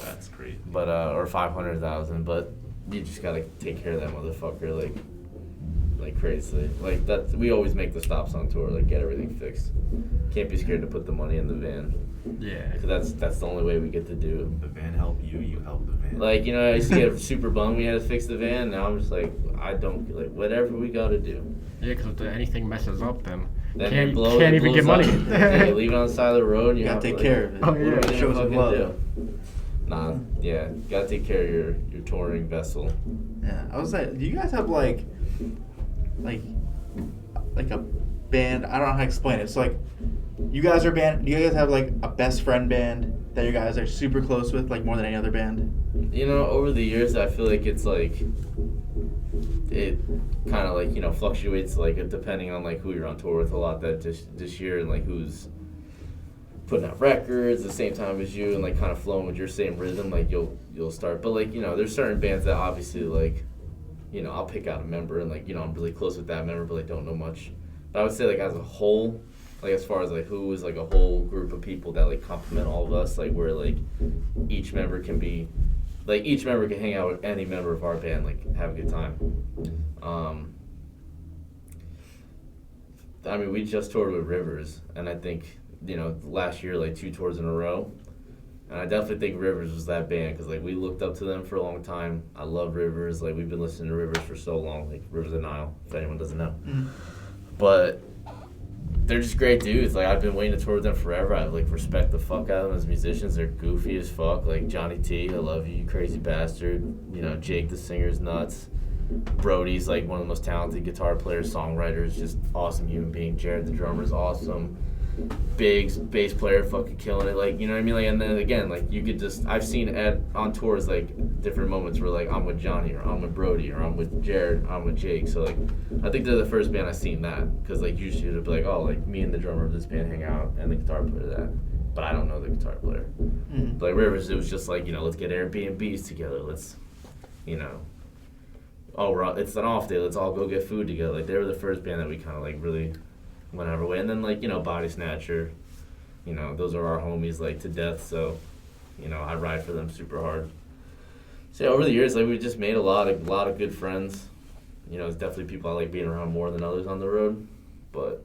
that's great. but or 500,000. But you just gotta take care of that motherfucker like crazy. Like that, we always make the stops on tour. Like get everything fixed. Can't be scared to put the money in the van. Yeah. Cause that's the only way we get to do. The van help you, you help the van. Like, you know, I used to get super bummed we had to fix the van. Now I'm just like, I don't like whatever we gotta do. Yeah, because if anything messes up, then Then can't, it blows, can't it even get blows money. up. Yeah, you leave it on the side of the road. And You gotta have take to, care of it. Oh, What are we yeah. gonna Show some fucking love. do? Nah, yeah, gotta take care of your touring vessel. Yeah, I was like, do you guys have like a band? I don't know how to explain it. It's like, you guys are a band. Do you guys have like a best friend band that you guys are super close with, like more than any other band? You know, over the years, I feel like it's like it kind of like, you know, fluctuates like depending on like who you're on tour with a lot that this year and like who's putting out records at the same time as you and like kind of flowing with your same rhythm. Like you'll start, but like, you know, there's certain bands that obviously like, you know, I'll pick out a member and like, you know, I'm really close with that member, but like don't know much. But I would say like as a whole, like as far as like who is like a whole group of people that like complement all of us, like where like each member can hang out with any member of our band, like have a good time. I mean, we just toured with Rivers, and I think, you know, last year like 2 tours in a row, and I definitely think Rivers was that band because like we looked up to them for a long time. I love Rivers, like we've been listening to Rivers for so long, like Rivers of the Nile, if anyone doesn't know. But they're just great dudes. Like I've been waiting to tour with them forever. I like respect the fuck out of them as musicians. They're goofy as fuck. Like Johnny T, I love you, you crazy bastard. You know, Jake the singer's nuts. Brody's like one of the most talented guitar players, songwriters, just awesome human being. Jared the drummer's awesome. Biggs, bass player, fucking killing it. Like, you know what I mean? Like, and then again, like you could just, I've seen Ed on tours like different moments where like I'm with Johnny or I'm with Brody or I'm with Jared, I'm with Jake. So like, I think they're the first band I've seen that because like usually it'd be like, oh, like me and the drummer of this band hang out and the guitar player that, but I don't know the guitar player. Like Rivers, it was just like, you know, let's get Airbnbs together. Let's, you know, it's an off day. Let's all go get food together. Like they were the first band that we kind of like really went our way. And then like, you know, Body Snatcher, you know, those are our homies like to death. So, you know, I ride for them super hard. So yeah, over the years, like we just made a lot of good friends. You know, it's definitely people I like being around more than others on the road. But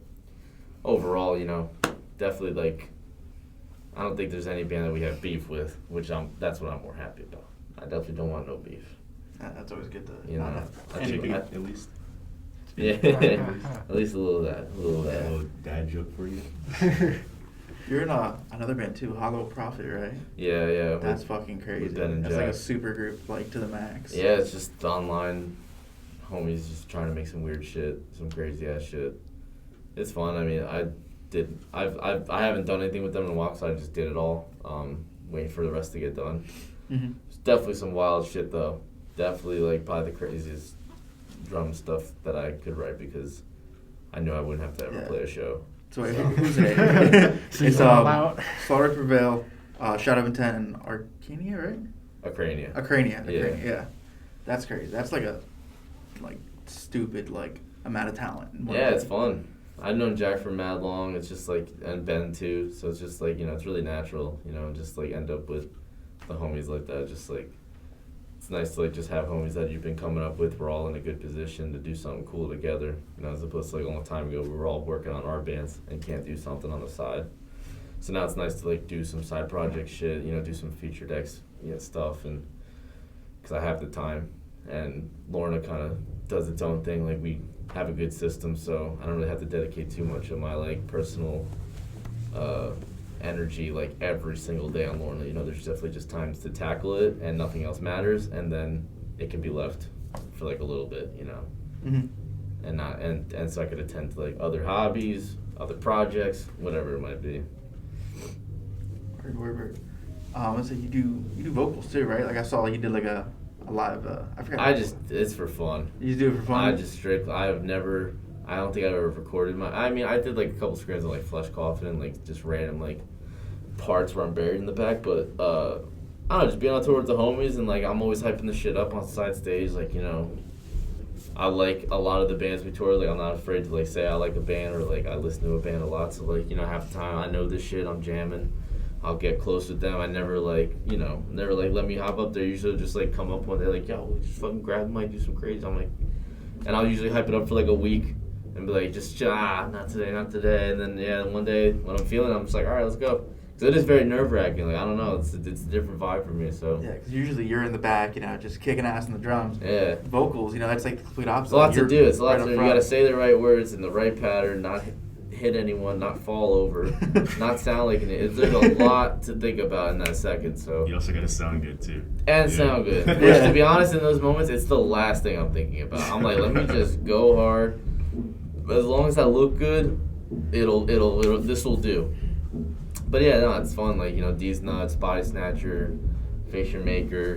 overall, you know, definitely like, I don't think there's any band that we have beef with, that's what I'm more happy about. I definitely don't want no beef. That's always good to You not know, have. Chicken, at least. Yeah, at least a little of that, A little dad joke for you. You're in another band too, Hollow Prophet, right? Yeah. That's fucking crazy. with Ben and That's like a Jack. super group, like to the max. Yeah, it's just online homies just trying to make some weird shit, some crazy ass shit. It's fun. I mean, I haven't done anything with them in a while, so I just did it all. Waiting for the rest to get done. Mm-hmm. It's definitely some wild shit though. Definitely like probably the craziest drum stuff that I could write because I knew I wouldn't have to ever play a show. So wait, who's it? It's all out. Slaughter to Prevail, Shadow of Intent, and Archenia, right? Acrania. Acrania, yeah. That's crazy. That's like a stupid amount of talent. Yeah, it's fun. I've known Jack for mad long. It's just like, and Ben too. So it's just like, you know, it's really natural, you know, just like end up with the homies like that. Just like, it's nice to like just have homies that you've been coming up with. We're all in a good position to do something cool together. You know, as opposed to like a long time ago, we were all working on our bands and can't do something on the side. So now it's nice to like do some side project shit, you know, do some feature decks, stuff, and because I have the time, and Lorna kind of does its own thing. Like we have a good system, so I don't really have to dedicate too much of my like personal energy like every single day on Lorna. You know, there's definitely just times to tackle it, and nothing else matters, and then it can be left for like a little bit, you know. And not and so I could attend to like other hobbies, other projects, whatever it might be. Word. Let's say you do vocals too, right? Like I saw you did like a live. I forgot. It's for fun. You just do it for fun. I don't think I've ever recorded I mean, I did like a couple screens of like Flesh Coffin and like just random like parts where I'm buried in the back, but I don't know, just being on tour with the homies and like I'm always hyping the shit up on side stage, like, you know. I like a lot of the bands we tour, like I'm not afraid to like say I like a band or like I listen to a band a lot, so like, you know, half the time I know this shit, I'm jamming, I'll get close with them. I never like, you know, let me hop up there. Usually just like come up one day like, yo, just fucking grab the mic, do some crazy. I'm like, and I'll usually hype it up for like a week and be like, just not today. And then one day when I'm feeling it, I'm just like, all right, let's go. Because it is very nerve wracking. Like I don't know, it's a different vibe for me. So yeah, because usually you're in the back, you know, just kicking ass on the drums. Yeah. Vocals, you know, that's like the complete opposite. It's a lot to do. It's a lot right to do. You gotta say the right words in the right pattern, not hit anyone, not fall over, not sound like an idiot. There's a lot to think about in that second. So You also gotta sound good too. and sound good. Which, to be honest, in those moments, it's the last thing I'm thinking about. I'm like, let me just go hard. As long as I look good, it'll this will do. But yeah, no, it's fun. Like, you know, D's Nuts, Body Snatcher, Facial Maker,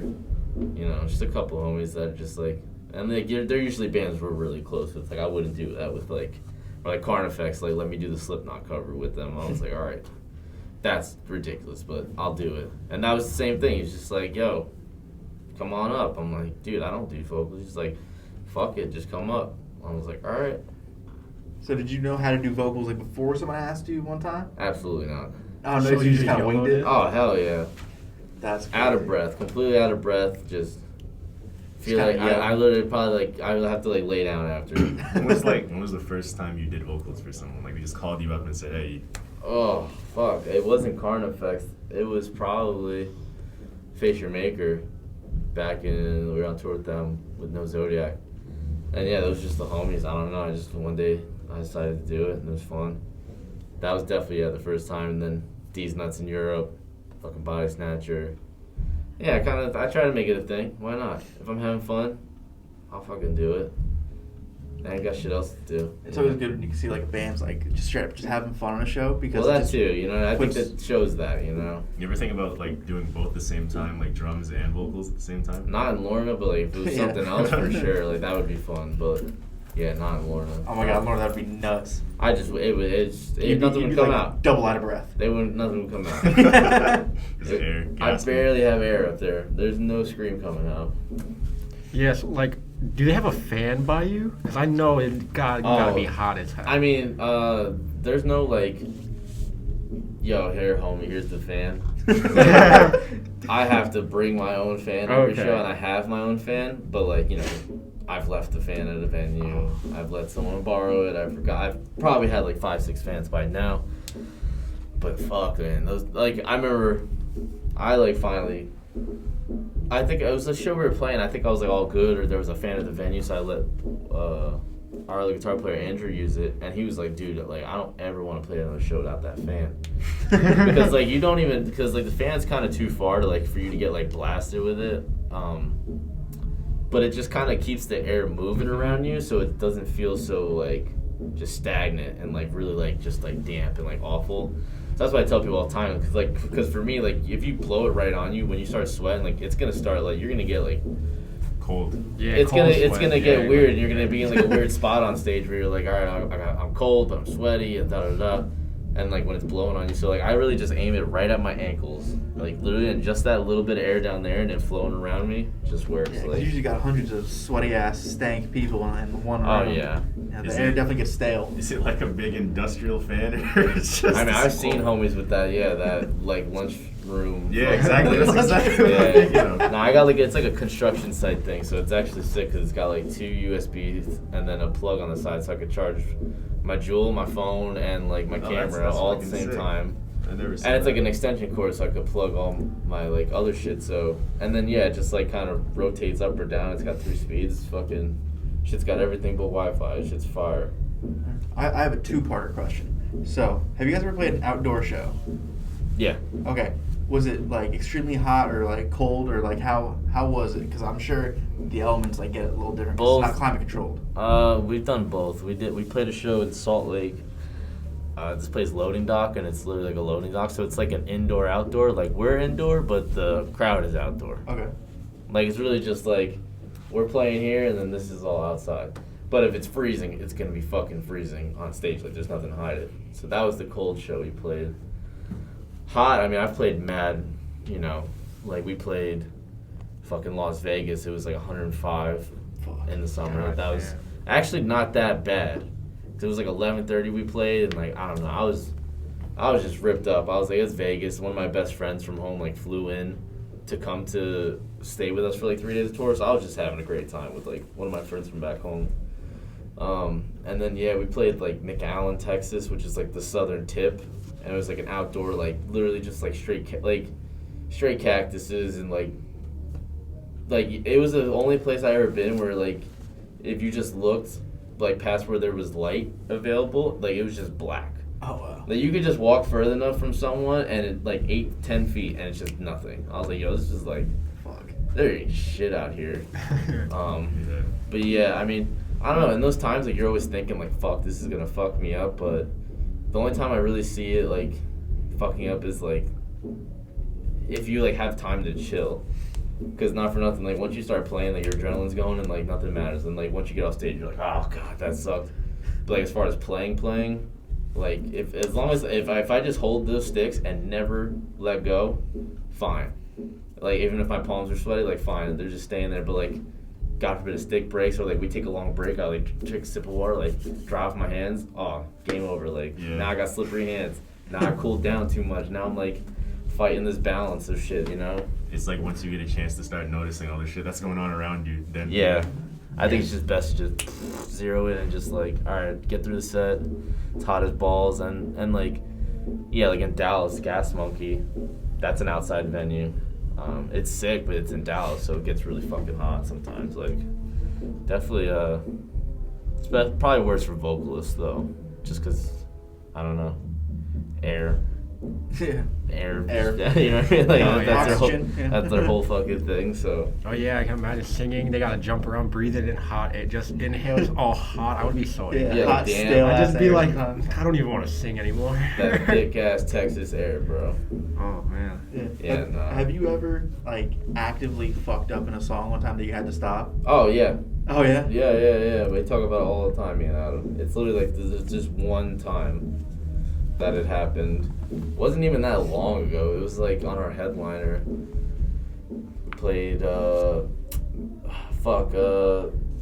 you know, just a couple of homies that are just like, and like they're usually bands we're really close with. Like I wouldn't do that with like, or like Carnifex, like let me do the Slipknot cover with them. I was like, all right, that's ridiculous, but I'll do it. And that was the same thing. He's just like, yo, come on up. I'm like, dude, I don't do vocals. He's like, fuck it, just come up. I was like, all right. So did you know how to do vocals like before someone asked you one time? Absolutely not. Oh, no, So you you just kind of winged it? Oh, hell yeah. That's crazy. Out of breath, completely out of breath, just feel Just like kinda yell. I literally probably like I would have to like lay down after. When was the first time you did vocals for someone? Like they just called you up and said, hey. Oh fuck! It wasn't Carnifex. It was probably Facial Maker. Back in we were on tour with them with No Zodiac, and yeah, it was just the homies. I don't know. I just one day I decided to do it and it was fun. That was definitely the first time. And then D's Nuts in Europe, fucking Body Snatcher. Yeah, I try to make it a thing. Why not? If I'm having fun, I'll fucking do it. I ain't got shit else to do. It's always good when you can see like bands like just straight up just having fun on a show because Well, it that just too, you know. I think puts- that shows that, you know. You ever think about like doing both at the same time, like drums and vocals at the same time? Not in Lorna, but like if it was Yeah. something else for sure, like that would be fun. But yeah, not in Lorna. Oh my god, Lord, that would be nuts. Nothing You'd would be, come like, out. double out of breath. Nothing would come out. Is it air? I gasping? barely have air up there. There's no scream coming out. Yes, like, do they have a fan by you? Because I know it gotta be hot as hell. I mean, there's no like, yo, here, homie, here's the fan. I have to bring my own fan every Okay. show, and I have my own fan. But like, you know, I've left the fan at a venue. I've let someone borrow it. I forgot. I've probably had like 5-6 fans by now. But fuck, man, those like I remember, I like finally. I think it was a show we were playing. I think I was like all good, or there was a fan at the venue, so I let our other guitar player Andrew use it, and he was like, "Dude, like I don't ever want to play another show without that fan." Because like you don't even because like the fan's kind of too far to like for you to get like blasted with it. But it just kind of keeps the air moving around you, so it doesn't feel so like just stagnant and like really like just like damp and like awful. So that's why I tell people all the time, because for me, like if you blow it right on you when you start sweating, like it's gonna start like you're gonna get like Cold. yeah, it's cold gonna sweat, get yeah, weird, and you're gonna be in like a weird spot on stage where you're like, all right, I'm cold, but I'm sweaty, and da da da, and like when it's blowing on you, so like I really just aim it right at my ankles, like literally, and just that little bit of air down there, and it flowing around me just works. Yeah, 'cause Like, you usually got hundreds of sweaty ass stank people and one oh round. yeah. Yeah, the Is air it- definitely gets stale. Is it like a big industrial fan, or it's just? I mean, a I've small- seen homies with that, that like lunchroom. Yeah, exactly. That's exactly. Yeah. You know. No, I got like it's like a construction site thing, so it's actually sick because it's got like 2 USBs and then a plug on the side, so I could charge my Juul, my phone, and like my camera that's all at the fucking same sick. time. I never seen And it's that. like an extension cord, so I could plug all my like other shit. So, and then yeah, it just like kind of rotates up or down. It's got 3 speeds. It's fucking shit's got everything but Wi-Fi. Shit's fire. I have a two-parter question. So, have you guys ever played an outdoor show? Yeah. Okay. Was it like extremely hot or like cold or like how was it? Because I'm sure the elements like get it a little different. 'Cause Both. it's not climate controlled. We've done both. We played a show in Salt Lake. This place Loading Dock, and it's literally like a loading dock. So it's like an indoor outdoor. Like we're indoor, but the crowd is outdoor. Okay. Like it's really just like we're playing here, and then this is all outside. But if it's freezing, it's gonna be fucking freezing on stage. Like there's nothing to hide it. So that was the cold show we played. Hot. I mean, I've played mad. You know, like we played fucking Las Vegas. It was like 105 Fuck. in the summer. God That was damn. actually not that bad. It was like 11:30 we played, and like I don't know, I was just ripped up. I was like, it's Vegas. One of my best friends from home like flew in to come to stay with us for like 3 days of tour. So I was just having a great time with like one of my friends from back home. And then yeah, we played like McAllen, Texas, which is like the southern tip, and it was like an outdoor, like literally just like straight cactuses and like it was the only place I ever been where like if you just looked like past where there was light available, like it was just black. Oh wow. Like you could just walk further enough from someone and it like 8-10 feet and it's just nothing. I was like, yo, this is like Fuck. there ain't shit out here. Yeah. But yeah, I mean, I don't know, in those times like you're always thinking like fuck, this is gonna fuck me up, but the only time I really see it like fucking up is like if you like have time to chill. Because not for nothing, like once you start playing, like your adrenaline's going and like nothing matters. And like once you get off stage, you're like, oh god, that sucked. But like as far as playing, like as long as if I just hold those sticks and never let go, fine. Like even if my palms are sweaty, like fine, they're just staying there. But like God forbid a stick breaks or like we take a long break, I like take a sip of water, like dry off my hands. Oh, game over. Like now I got slippery hands. Now I cooled down too much. Now I'm like fighting this balance of shit, you know. It's like once you get a chance to start noticing all the shit that's going on around you, then Yeah. I think it's just best to just zero in and just like, all right, get through the set. It's hot as balls. And like, yeah, like in Dallas, Gas Monkey, that's an outside venue. It's sick, but it's in Dallas, so it gets really fucking hot sometimes. Like, definitely, it's probably worse for vocalists though, just because, I don't know, air. Yeah. Air. Air. You know what I mean? Like, Oh, yeah. that's, Oxygen, yeah. that's their whole fucking thing, so. Oh yeah, I can imagine singing. They gotta jump around, breathe it in hot. It just inhales all hot. I would be so angry. Yeah, hot, damn. stale I'd just ass be air like, sometimes. I don't even want to sing anymore. That thick ass Texas air, bro. Oh man. Yeah. Yeah, nah. Have you ever like actively fucked up in a song one time that you had to stop? Oh yeah, Oh yeah. yeah. We talk about it all the time, me and Adam. It's literally like there's just one time that it happened. Wasn't even that long ago. It was like on our headliner. We played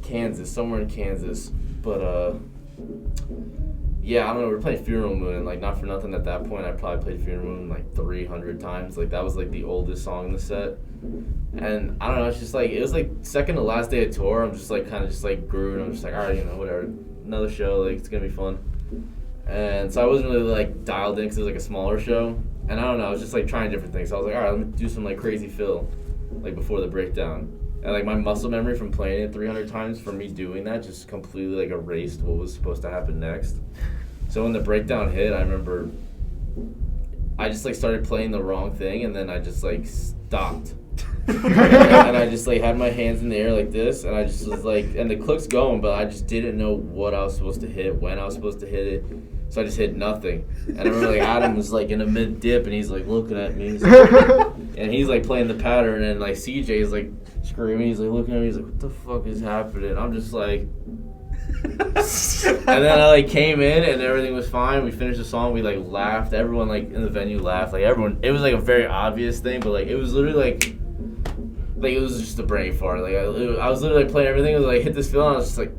Kansas, somewhere in Kansas, but yeah, I don't know. We were playing Funeral Moon, and like not for nothing at that point, I probably played Funeral Moon like 300 times. Like that was like the oldest song in the set. And I don't know, it's just like, it was like second to last day of tour. I'm just like kind of just like grooving. I'm just like, all right, you know, whatever. Another show, like it's gonna be fun. And so I wasn't really like dialed in because it was like a smaller show. And I don't know, I was just like trying different things. So I was like, all right, let me do some like crazy fill, like before the breakdown. And like my muscle memory from playing it 300 times from me doing that just completely like erased what was supposed to happen next. So when the breakdown hit, I remember I just like started playing the wrong thing, and then I just like stopped. And I just like had my hands in the air like this, and I just was like, and the click's going, but I just didn't know what I was supposed to hit, when I was supposed to hit it. So I just hit nothing. And I remember like Adam was like in a mid dip, and he's like looking at me, he's like, and he's like playing the pattern, and like CJ is like screaming, he's like looking at me, he's like, what the fuck is happening? I'm just like, and then I like came in and everything was fine. We finished the song, we like laughed, everyone like in the venue laughed, like everyone. It was like a very obvious thing, but like it was literally like it was just a brain fart. Like I was literally like, playing everything. It was like hit this fill, and I was just like,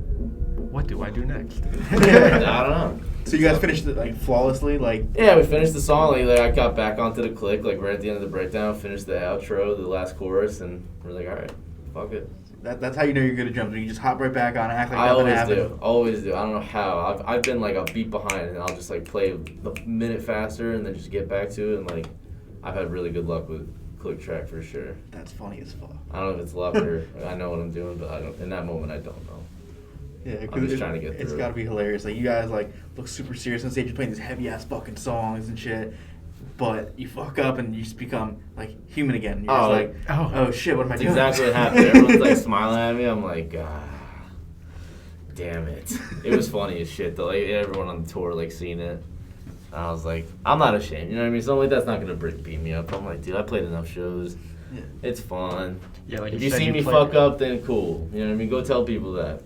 What do I do next? I don't know. So you guys finished it like flawlessly, like. Yeah, we finished the song. Like I got back onto the click, like right at the end of the breakdown. Finished the outro, the last chorus, and we're like, all right, fuck it. That's how you know you're good at drums. When you just hop right back on, act like I nothing always happened. always do. I don't know how. I've been like a beat behind, and I'll just like play a minute faster, and then just get back to it. And like, I've had really good luck with click track for sure. That's funny as fuck. I don't know if it's luck or I know what I'm doing, but I don't. In that moment, I don't know. Yeah, I'm just trying to get It's through got to it. be hilarious. Like you guys like look super serious on stage, you're playing these heavy ass fucking songs and shit. But you fuck up and you just become like human again. You're Oh, just like, oh shit, what am I That's doing? exactly what happened. Everyone's like smiling at me. I'm like, damn it. It was funny as shit though. Like everyone on the tour like seeing it. I was like, I'm not ashamed. You know what I mean? Something like that's not gonna beat me up. I'm like, dude, I played enough shows. Yeah. It's fun. Yeah, like If you you said, see you me played- fuck up, then cool. You know what I mean? Go tell people that.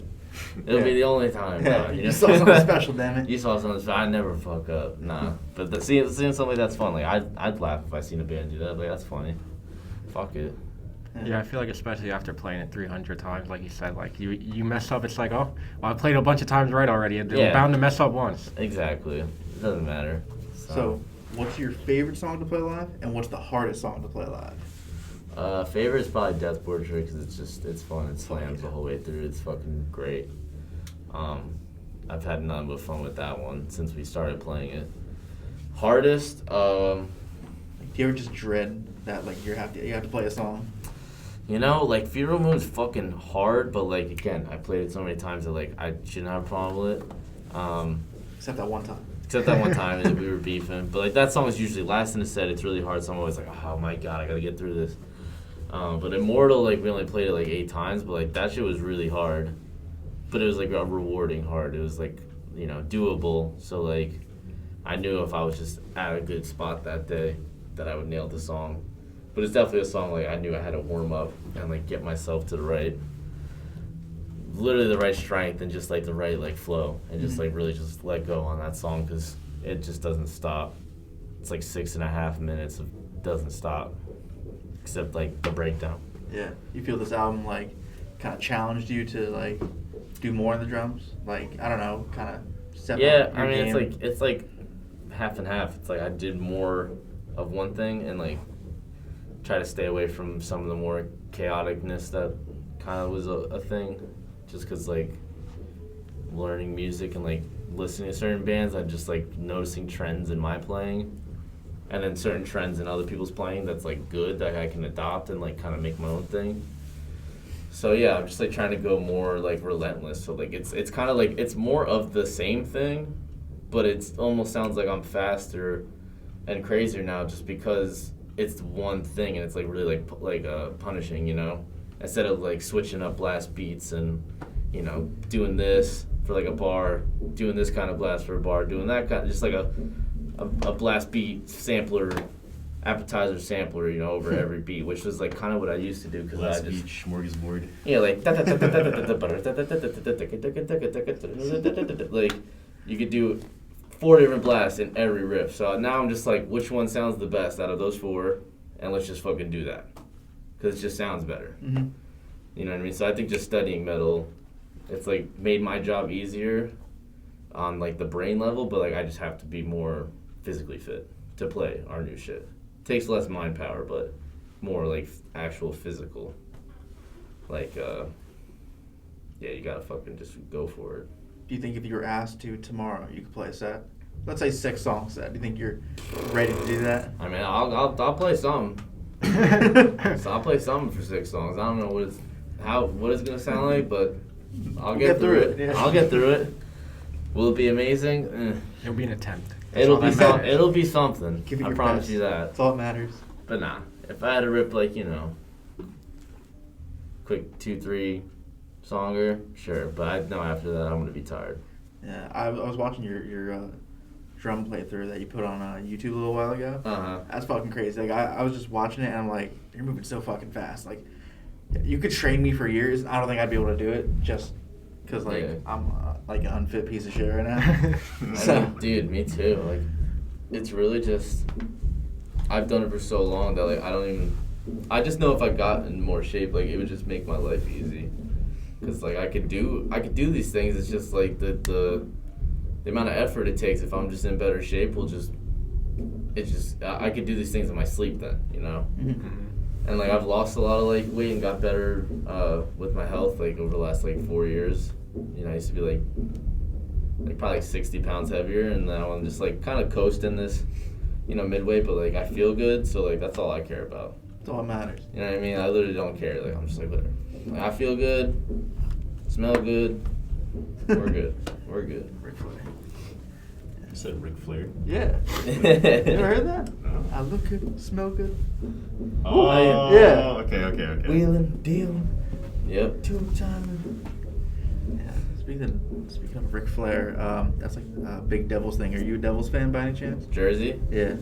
It'll be Yeah. the only time. Yeah, Nah, you know? saw something special, damn it. You saw something special. I never fuck up. Nah. But seeing something like that's fun. Like I'd laugh if I seen a band do that. Like that's funny. Fuck it. Yeah, I feel like especially after playing it 300 times, like you said, like you mess up, it's like, oh, well, I played a bunch of times right already, and Yeah. I'm bound to mess up once. Exactly. It doesn't matter. So, what's your favorite song to play live, and what's the hardest song to play live? Favorite is probably Death Portrait because it's fun. It slams yeah. the whole way through. It's fucking great. I've had nothing but fun with that one since we started playing it. Hardest, Do you ever just dread that like you have to play a song? you know, like Funeral Moon's fucking hard, but like again, I played it so many times that like I shouldn't have a problem with it. Except that one time. Except that one time that we were beefing. But like that song is usually last in the set. It's really hard. So I'm always like, oh my god, I gotta get through this. But Immortal, like we only played it like 8 times, but like that shit was really hard. But it was like a rewarding hard. It was like, you know, doable. So like I knew if I was just at a good spot that day that I would nail the song. But it's definitely a song like I knew I had to warm up and like get myself to the right, literally the right strength and just like the right like flow and just like really just let go on that song because it just doesn't stop. It's like 6.5 minutes of doesn't stop, except like the breakdown. Yeah. You feel this album like kind of challenged you to like do more on the drums? Like I don't know, kind of step Yeah, up your I mean game? it's like half and half. It's like I did more of one thing and like try to stay away from some of the more chaoticness that kind of was a thing. Just because like learning music and like listening to certain bands, I'm just like noticing trends in my playing, and then certain trends in other people's playing that's like good that I can adopt and like kind of make my own thing. So yeah, I'm just like trying to go more like relentless. So like it's kind of like it's more of the same thing, but it almost sounds like I'm faster and crazier now just because it's one thing and it's like really like punishing, you know, instead of like switching up blast beats and, you know, doing this for like a bar, doing this kind of blast for a bar, doing that kind of just like a blast beat sampler, appetizer sampler, you know, over every beat, which was like kind of what I used to do because I Last just beach, smorgasbord. yeah, like like you could do 4 different blasts in every riff. So now I'm just like, which one sounds the best out of those 4, and let's just fucking do that, because it just sounds better. Mm-hmm. You know what I mean? So I think just studying metal, it's like made my job easier on like the brain level, but like I just have to be more physically fit to play our new shit. Takes less mind power, but more like actual physical. Like, yeah, you gotta fucking just go for it. Do you think if you were asked to tomorrow, you could play a set? Let's say 6-song set. Do you think you're ready to do that? I mean, I'll play some. So I'll play some for 6 songs. I don't know what it's gonna sound like, but I'll get through it. Yeah. I'll get through it. Will it be amazing? It'll be an attempt. It'll all that matters. it'll be something. Give it I your promise best. you that. That's all that matters. But nah, if I had to rip like, you know, quick 2-3 songer, sure. But I know after that I'm gonna be tired. Yeah, I was watching your drum playthrough that you put on YouTube a little while ago. That's fucking crazy. Like I was just watching it and I'm like, you're moving so fucking fast. Like you could train me for years. And I don't think I'd be able to do it just because like Yeah. I'm like an unfit piece of shit right now. I mean, dude, me too. Like, it's really just I've done it for so long that like I just know if I got in more shape, like it would just make my life easy. Cause like I could do these things. It's just like the amount of effort it takes. If I'm just in better shape, I could do these things in my sleep then, you know. Mhm. And like I've lost a lot of like weight and got better with my health like over the last like 4 years. You know, I used to be like probably like 60 pounds heavier, and now I'm just like kind of coasting this, you know, midweight, but like I feel good, so like that's all I care about. That's all that matters. You know what I mean? I literally don't care. Like I'm just like whatever. Like, I feel good, smell good, we're good. We're good. Ric Flair. You said Ric Flair. Yeah. You ever heard that? No. I look good, smell good. Oh, yeah. Okay. Wheeling, dealing. Yep. 2-time. Yeah. Speaking of Ric Flair, that's like a big Devils thing. Are you a Devils fan by any chance? Jersey? Yeah.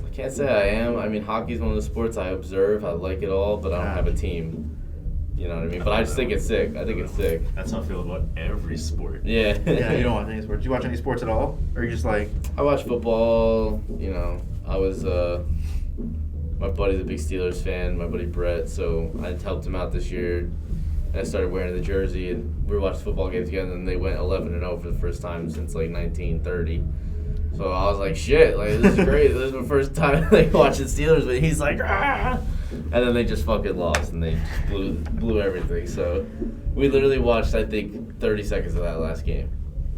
I can't say I am. I mean, hockey's one of the sports I observe. I like it all, but I don't have a team. You know what I mean? But I just think it's sick. I think it's sick. That's how I feel about every sport. Yeah. Yeah, you don't watch any sports. Do you watch any sports at all? Or are you just like... I watch football. You know, I was, my buddy's a big Steelers fan, my buddy Brett, so I helped him out this year. And I started wearing the jersey, and we were watching football games together, and they went 11-0 for the first time since like 1930. So I was like, shit, like this is great. This is my first time like watching Steelers, but he's like, ah! And then they just fucking lost, and they just blew everything. So we literally watched, I think, 30 seconds of that last game.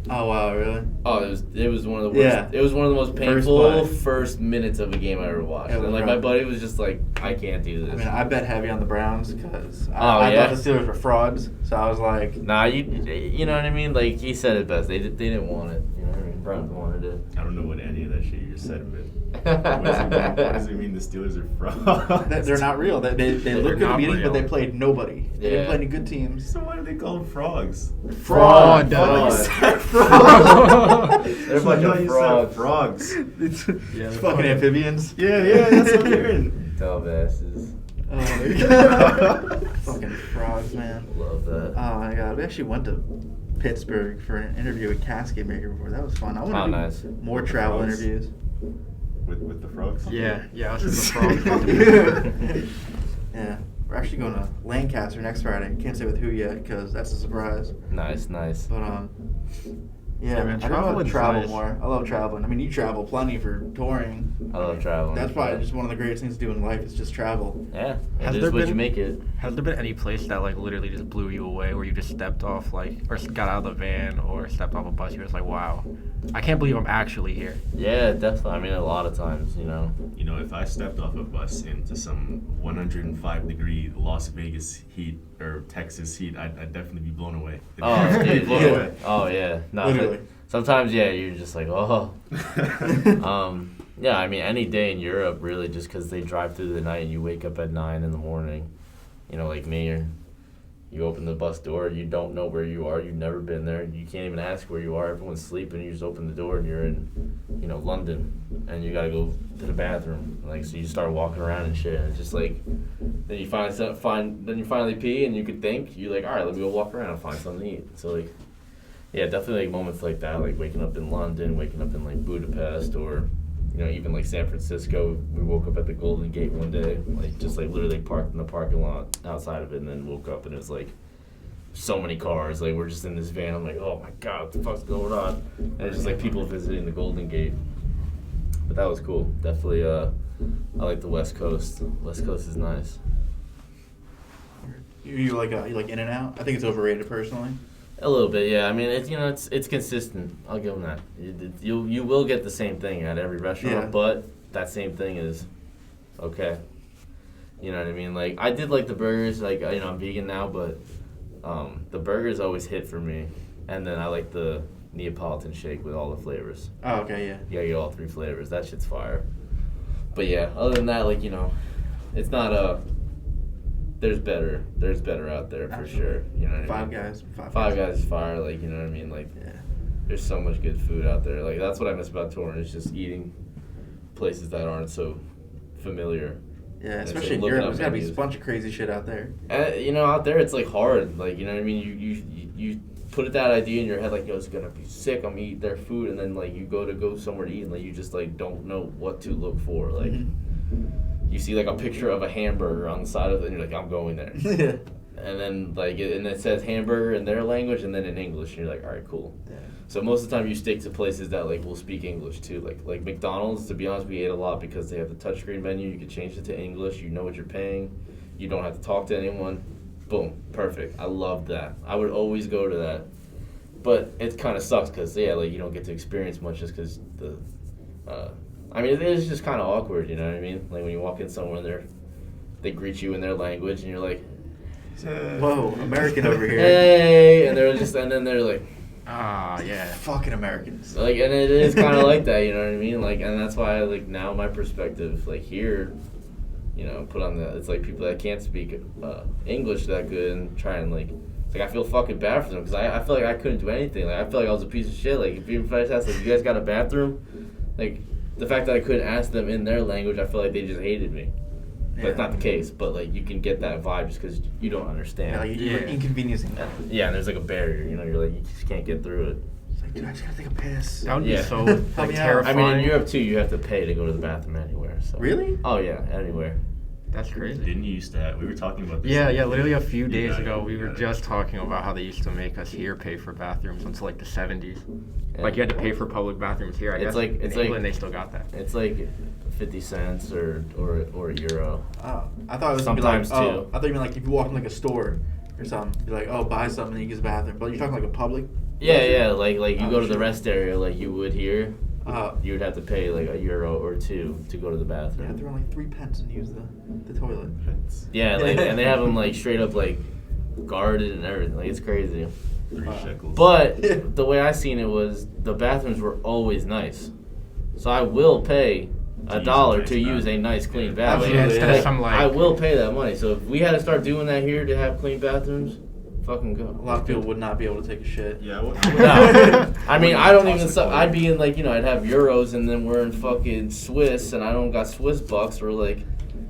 Oh, wow, really? Oh, it was one of the worst. Yeah. It was one of the most painful first minutes of a game I ever watched. It And was like rough. my buddy was just like, I can't do this. I mean, I bet heavy on the Browns because Oh, I yeah? thought the Steelers were frauds. So I was like... Nah, you know what I mean? Like he said it best. They didn't want it. You know what I mean? Browns wanted it. I don't know what any of that shit you just said, but what does it mean the Steelers are frauds? They're not real. They look good at not meetings, but real. they played nobody. They didn't Yeah. play any good teams. So why do they call them frogs? Fraud. They're a bunch No, of you frogs. said frogs. It's Yeah, fucking amphibians. Yeah, that's what I'm hearing. Dumbasses. Oh my god. Fucking frogs, man. Love that. Oh my god. We actually went to Pittsburgh for an interview with Cascade Maker before. That was fun. I want to Oh, do nice. more travel Frogs. interviews. With the frogs? Yeah, I was just the frogs. Yeah. We're actually going to Lancaster next Friday. Can't say with who yet because that's a surprise. Nice. But yeah, Yeah, man, I don't know how to traveling's travel nice. more. I love traveling. I mean, you travel plenty for touring. I love traveling. That's probably just one of the greatest things to do in life is just travel. Yeah. Has It there is what been- you make it. Has there been any place that like literally just blew you away, where you just stepped off like, or got out of the van, or stepped off a bus? You were just like, wow, I can't believe I'm actually here. Yeah, definitely. I mean, a lot of times, you know. You know, if I stepped off a bus into some 105-degree Las Vegas heat or Texas heat, I'd definitely be blown away. Oh, I'd be dude, blown yeah. away. Oh yeah. No, Literally. sometimes, yeah, you're just like, oh. Yeah, I mean, any day in Europe, really, just because they drive through the night and you wake up at 9 in the morning. You know, like me, you open the bus door, you don't know where you are, you've never been there, you can't even ask where you are, everyone's sleeping, you just open the door and you're in, you know, London, and you gotta go to the bathroom. Like, so you start walking around and shit, and it's just like, then you finally pee, and you could think, you're like, all right, let me go walk around and find something to eat. So, like, yeah, definitely, like, moments like that, like waking up in London, waking up in, like, Budapest, or, you know, even, like, San Francisco. We woke up at the Golden Gate one day, like, just, like, literally parked in the parking lot outside of it, and then woke up, and it was, like, so many cars. Like, we're just in this van. I'm like, oh, my God, what the fuck's going on? And it's just, like, people visiting the Golden Gate. But that was cool. Definitely, I like the West Coast. West Coast is nice. You like In and Out? I think it's overrated personally. A little bit, yeah. I mean, it's consistent. I'll give them that. You will get the same thing at every restaurant, Yeah. but that same thing is okay. You know what I mean? Like, I did like the burgers. Like, you know, I'm vegan now, but the burgers always hit for me. And then I like the Neapolitan shake with all the flavors. Oh, okay, yeah. You gotta get all 3 flavors. That shit's fire. But yeah, other than that, like, you know, it's not there's better out there for sure. You know what I mean? Five Guys is fire, like, you know what I mean? Like, Yeah. there's so much good food out there. Like, that's what I miss about touring, is just eating places that aren't so familiar. Yeah, It's especially like in looking Europe. up There's gotta be a menus. bunch of crazy shit out there. You know, out there it's like hard. Like, you know what I mean? You put that idea in your head, like, yo, it's gonna be sick. I'm gonna eat their food, and then like you go somewhere to eat, and like you just like don't know what to look for. Like, Mhm. you see like a picture of a hamburger on the side of it, and you're like, I'm going there. Yeah. and then and it says hamburger in their language and then in English, and you're like, all right, cool. Yeah. So most of the time you stick to places that will speak English too. Like McDonald's, to be honest, we ate a lot because they have the touchscreen menu. You can change it to English. You know what you're paying. You don't have to talk to anyone. Boom, perfect. I love that. I would always go to that. But it kind of sucks because you don't get to experience much just because it is just kind of awkward. You know what I mean? Like when you walk in somewhere and they greet you in their language and you're like, Whoa, American over here. hey, and then they're like. Ah, yeah. Fucking Americans. And it is kind of like that, you know what I mean? And that's why, now my perspective, here, put on it's people that can't speak English that good and try and, I feel fucking bad for them because I feel like I couldn't do anything. I feel like I was a piece of shit. If I asked, you guys got a bathroom? The fact that I couldn't ask them in their language, I feel like they just hated me. But it's not the case. But, you can get that vibe just because you don't understand. You're inconveniencing them. Yeah, and there's, a barrier. You're you just can't get through it. It's dude, I just gotta take a piss. That would be so Help me out. terrifying. I mean, in Europe, too, you have to pay to go to the bathroom anywhere. So. Really? Oh, yeah, anywhere. That's crazy. Didn't you used to have? We were talking about this. Yeah, literally a few days ago, we were just talking about how they used to make us here pay for bathrooms until the 70s. Yeah. You had to pay for public bathrooms here. I guess in England they still got that. It's 50 cents or a euro. Oh, I thought it was Sometimes be like, too. I thought you meant if you walk in a store or something, you're like, oh, buy something and you use the bathroom. But you're talking a public? Yeah, you go to the rest area you would here. Uh, You would have to pay a euro or two to go to the you bathroom. have to run 3 pence and use the toilet. Yeah, and they have them straight up guarded and everything. It's crazy. 3 shekels. But the way I seen it was the bathrooms were always nice, so I will pay $1 to use a nice clean bathroom. Absolutely. Instead of some I will pay that money. So if we had to start doing that here to have clean bathrooms, fucking go. A lot of people would not be able to take a shit. Yeah. What, No, I mean I don't even. I'd be in I'd have euros and then we're in fucking Swiss and I don't got Swiss bucks or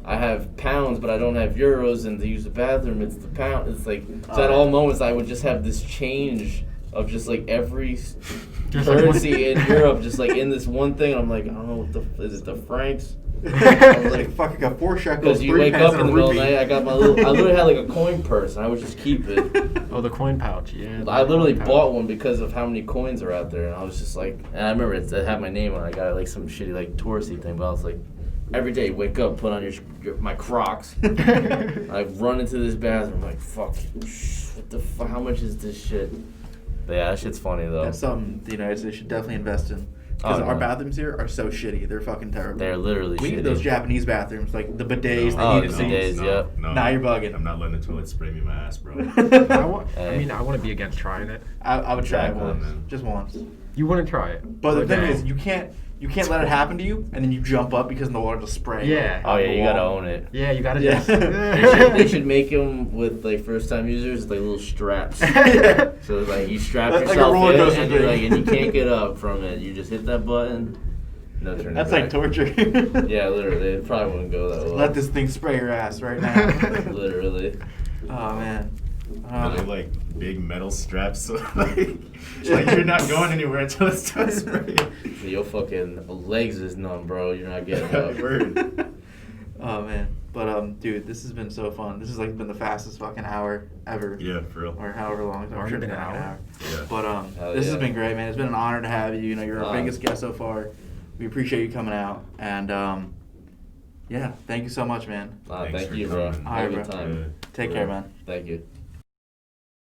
I have pounds but I don't have euros and to use the bathroom it's the pound. It's so at all moments I would just have this change of just every currency in Europe just in this one thing. I'm I don't know what is it the francs? I was fuck, I got 4 shekels, Because you 3 wake pence, up and in a the middle of the rupee. night, I got my little. I literally had a coin purse, and I would just keep it. Oh, the coin pouch, yeah. I literally bought one because of how many coins are out there, and I was just and I remember it had my name on it. I got some shitty touristy thing, but I was every day, wake up, put on my Crocs. I run into this bathroom, fuck, what the fuck? How much is this shit? But yeah, that shit's funny though. That's something the United States should definitely invest in. Because our bathrooms here are so shitty. They're fucking terrible. They're literally We shitty. need those Japanese bathrooms, the bidets. Oh, They need the to bidets, see. yeah. No, Nah, you're bugging. I'm not letting the toilet spray me in my ass, bro. I Hey. wouldn't be against trying it. I would try it Exactly. once. Man. Just once. You wouldn't try it. But the thing no. is, you can't let it happen to you, and then you jump up because the water just spray. Yeah. Oh out yeah, the you gotta wall. own it. Yeah, you gotta Yeah. just. They should make them with first time users little straps. So you strap Like a yourself roller in coaster and, thing. and you can't get up from it. You just hit that button. No turning That's back. like torture. Yeah, literally. It probably wouldn't go that well. Let this thing spray your ass right now. Literally. Oh man. They're big metal straps, so you're not going anywhere until it's done spraying. So your fucking legs is numb, bro. You're not getting up. Word. Oh man. But dude, this has been so fun. This has been the fastest fucking hour ever. Yeah, for real. Or however long. I'm Already sure it's been been an an hour? hour. Yeah. But Hell this yeah. has been great, man. It's been an honor to have you. You're our Oh. biggest guest so far. We appreciate you coming out, and yeah, thank you so much, man. Thanks Thank for you, bro. coming. All right, Have a good bro. time. Take care, man. Thank you.